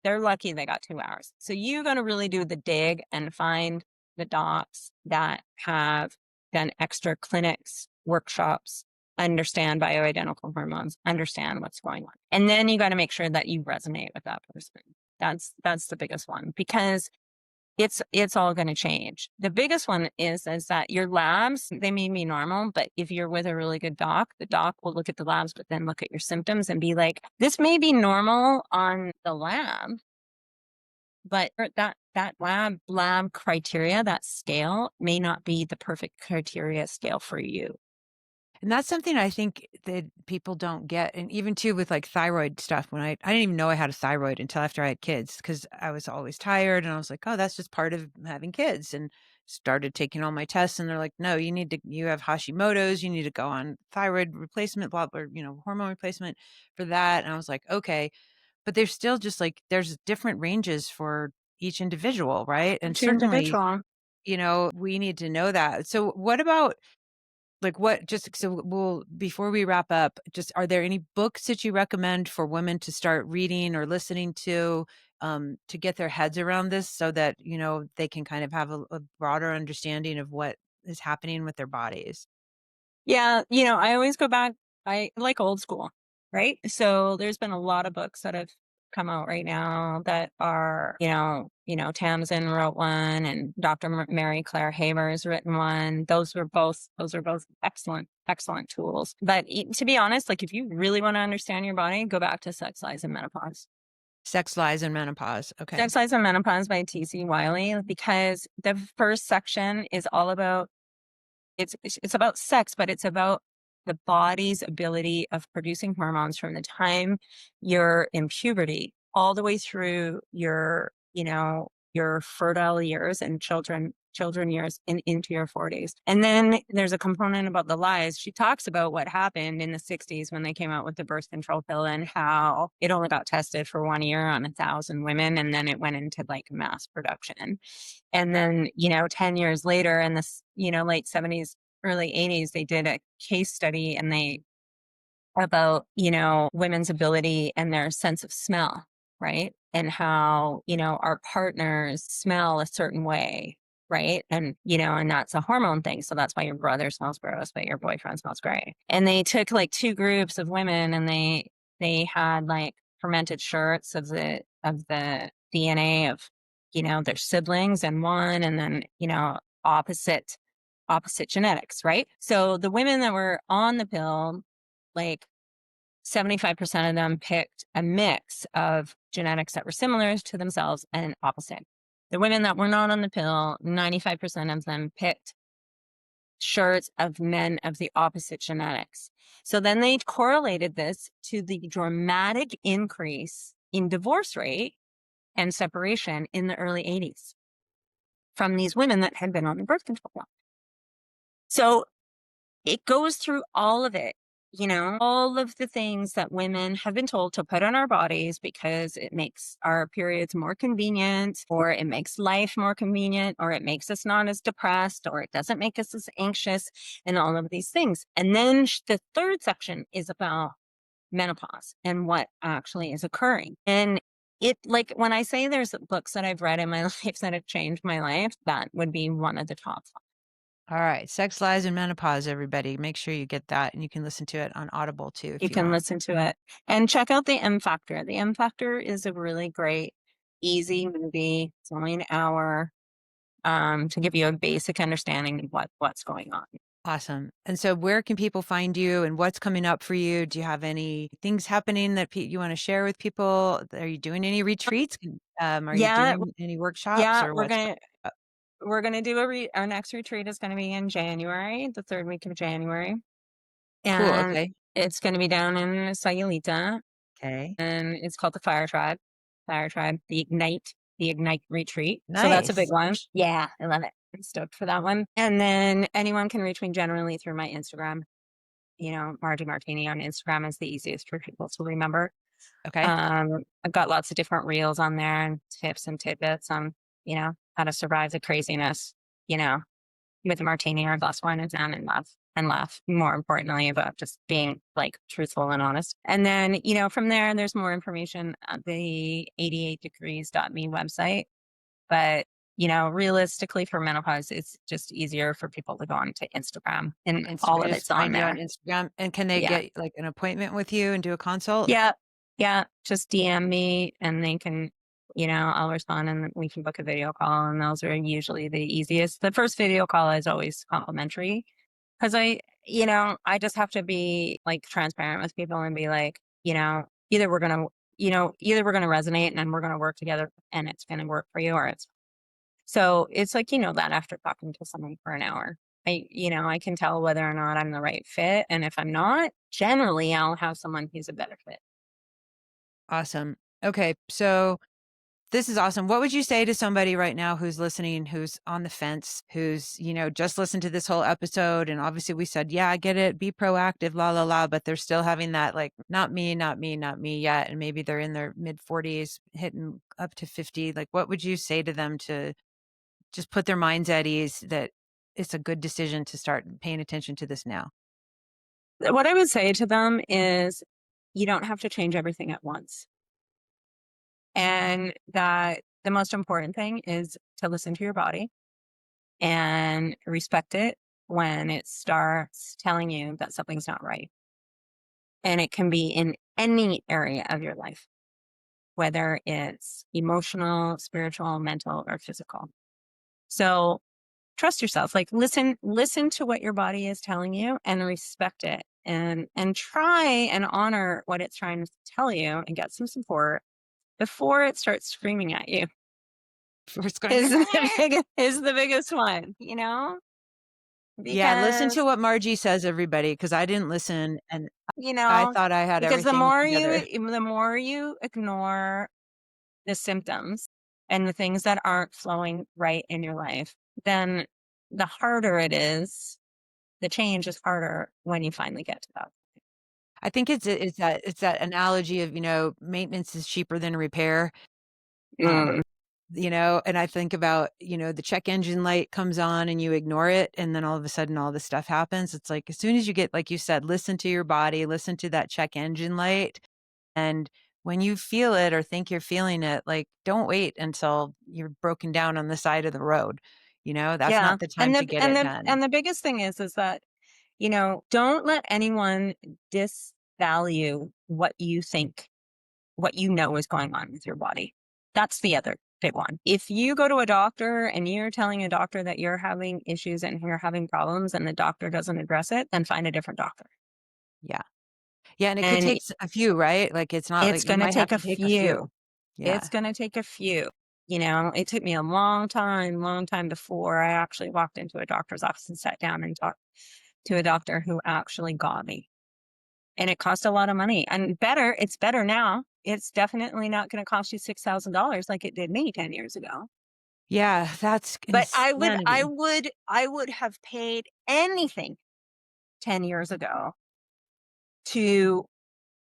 they're lucky they got 2 hours. So you got to really do the dig and find the docs that have done extra clinics, workshops, understand bioidentical hormones, understand what's going on. And then you got to make sure that you resonate with that person. That's the biggest one because it's all going to change. The biggest one is that your labs, they may be normal, but if you're with a really good doc, the doc will look at the labs, but then look at your symptoms and be like, this may be normal on the lab, but that lab criteria, that scale may not be the perfect criteria scale for you. And that's something I think that people don't get, and even too with, like, thyroid stuff, when I didn't even know I had a thyroid until after I had kids because I was always tired, and I was like, "Oh, that's just part of having kids," and started taking all my tests, and they're like, "No, you have Hashimoto's, you need to go on thyroid replacement, blah, or, hormone replacement for that," and I was like, "Okay." But there's still just, like, there's different ranges for each individual, right? And It's certainly, individual. we need to know that. So what about, like, what just so we'll before we wrap up, just are there any books that you recommend for women to start reading or listening to get their heads around this so that, they can kind of have a broader understanding of what is happening with their bodies? Yeah, I always go back. I like old school, right? So there's been a lot of books that have come out right now that are, Tamsin wrote one and Dr. Mary Claire Haber's written one. Those are both excellent, excellent tools. But to be honest, like if you really want to understand your body, go back to Sex, Lies, and Menopause. Sex, Lies, and Menopause. Okay. Sex, Lies, and Menopause by T.C. Wiley, because the first section is all about it's about sex, but it's about the body's ability of producing hormones from the time you're in puberty all the way through your fertile years and children years and into your 40s. And then there's a component about the lies. She talks about what happened in the 60s when they came out with the birth control pill and how it only got tested for 1 year on 1,000 women and then it went into like mass production. And then, 10 years later in this, late 70s, early 80s, they did a case study and they about, women's ability and their sense of smell, right? And how, our partners smell a certain way. right? And, and that's a hormone thing. So that's why your brother smells gross, but your boyfriend smells great. And they took like two groups of women and they had like fermented shirts of the DNA of, their siblings and one, and then, opposite genetics, right? So the women that were on the pill, like 75% of them picked a mix of genetics that were similar to themselves and opposite. The women that were not on the pill, 95% of them picked shirts of men of the opposite genetics. So then they correlated this to the dramatic increase in divorce rate and separation in the early 80s from these women that had been on the birth control pill. So it goes through all of it, all of the things that women have been told to put on our bodies because it makes our periods more convenient, or it makes life more convenient, or it makes us not as depressed, or it doesn't make us as anxious, and all of these things. And then the third section is about menopause and what actually is occurring. And it, like, when I say there's books that I've read in my life that have changed my life, that would be one of the top. All right. Sex, Lies, and Menopause, everybody. Make sure you get that. And you can listen to it on Audible too You if you can want. listen to it and check out the M Factor. The M Factor is a really great, easy movie. It's only an hour, to give you a basic understanding of what's going on. Awesome. And so, where can people find you and what's coming up for you? Do you have any things happening that you want to share with people? Are you doing any retreats? Are you Yeah, doing any workshops yeah, or we're what's gonna up? we're gonna do our next retreat is gonna be in January, the third week of January, Cool. and Okay. it's gonna be down in Sayulita, Okay. and it's called the Fire Tribe. Fire Tribe, the Ignite retreat. So that's a big Nice. one. Yeah, I love it. I'm stoked for that one. And then anyone can reach me generally through my Instagram. Marjie Martini on Instagram is the easiest for people to remember. Okay. I've got lots of different reels on there and tips and tidbits on, how to survive the craziness, you know, with a martini or a glass of wine and laugh, more importantly, about just being like truthful and honest. And then, from there, there's more information at the 88degrees.me website. But, realistically for menopause, it's just easier for people to go onto Instagram and all of Just it's on find you on there. Instagram. And can they Yeah. get like an appointment with you and do a consult? Yeah. Yeah. Just DM me and they can, I'll respond and we can book a video call. And those are usually the easiest. The first video call is always complimentary because I just have to be like transparent with people and be like, either we're going to, either we're going to resonate and then we're going to work together and it's going to work for you, or it's so it's like, that after talking to someone for an hour. I can tell whether or not I'm the right fit. And if I'm not, generally I'll have someone who's a better fit. Awesome. Okay. So, this is awesome. What would you say to somebody right now who's listening, who's on the fence, who's, just listened to this whole episode? And obviously we said, yeah, I get it, be proactive, la, la, la, but they're still having that like, not me, not me, not me yet. And maybe they're in their mid 40s, hitting up to 50. Like, what would you say to them to just put their minds at ease that it's a good decision to start paying attention to this now? What I would say to them is you don't have to change everything at once. And that the most important thing is to listen to your body and respect it when it starts telling you that something's not right. And it can be in any area of your life, whether it's emotional, spiritual, mental, or physical. So trust yourself, like listen to what your body is telling you and respect it, and try and honor what it's trying to tell you and get some support before it starts screaming at you. First going, Is the biggest one, yeah, listen because to what Margie says, everybody, because I didn't listen and you I know thought I had because the everything more together. you ignore the symptoms and the things that aren't flowing right in your life, then the harder it is, the change is harder when you finally get to that. I think it's that analogy of, maintenance is cheaper than repair. Um, Mm. and I think about, the check engine light comes on and you ignore it, and then all of a sudden all this stuff happens. It's like as soon as you get, like you said, listen to your body, listen to that check engine light. And when you feel it or think you're feeling it, like don't wait until you're broken down on the side of the road. That's Yeah. not the time And to the get and it the done. and the biggest thing is that, don't let anyone disvalue what you think, what you know is going on with your body. That's the other big one. If you go to a doctor and you're telling a doctor that you're having issues and you're having problems and the doctor doesn't address it, then find a different doctor. Yeah. Yeah, and it could And take a few, right? Like, it's not it's like you going to might have take a to take a few. few. Yeah. It's going to take a few. It took me a long time before I actually walked into a doctor's office and sat down and talked to a doctor who actually got me. And it cost a lot of money. And it's better now. It's definitely not going to cost you $6,000 like it did me 10 years ago. Yeah, that's But I insanity. would I would have paid anything 10 years ago to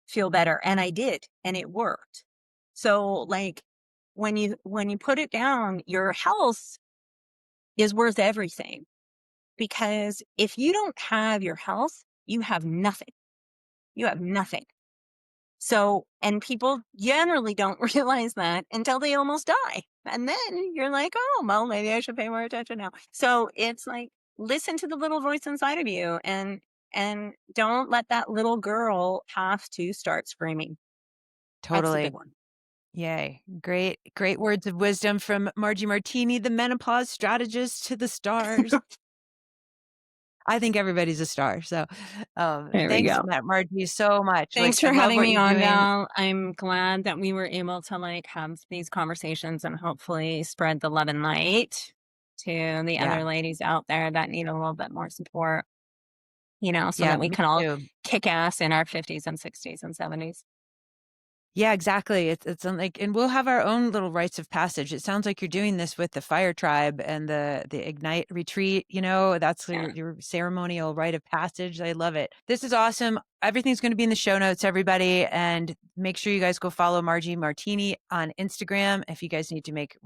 feel better, and I did, and it worked. So, like, when you put it down, your health is worth everything, because if you don't have your health, you have nothing. You have nothing. So, and people generally don't realize that until they almost die. And then you're like, oh, well, maybe I should pay more attention now. So it's like, listen to the little voice inside of you, and don't let that little girl have to start screaming. That's the big Totally. one. Yay. Great, great words of wisdom from Margie Martini, the menopause strategist to the stars. I think everybody's a star. So, There we thanks, go. Margie, so much. Like, Thanks I for love having what me you're on, doing. Val. I'm glad that we were able to have these conversations and hopefully spread the love and light to the Yeah. other ladies out there that need a little bit more support, so Yeah, that we me can all too. kick ass in our 50s and 60s and 70s. Yeah, exactly. It's like, and we'll have our own little rites of passage. It sounds like you're doing this with the fire tribe and the Ignite retreat. That's Yeah. your ceremonial rite of passage. I love it. This is awesome. Everything's going to be in the show notes, everybody, and make sure you guys go follow Margie Martini on Instagram. If you guys need to make,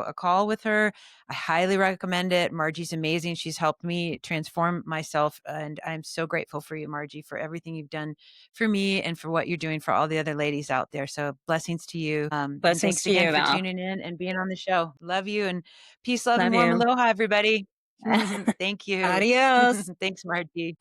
a call with her, I highly recommend it. Margie's amazing. She's helped me transform myself, and I'm so grateful for you, Margie, for everything you've done for me and for what you're doing for all the other ladies out there. So blessings to you. And Blessings thanks to again you, for Val. tuning in and being on the show. Love you, and peace, love, Love and warm you. aloha, everybody. Thank you. Adios. Thanks, Margie.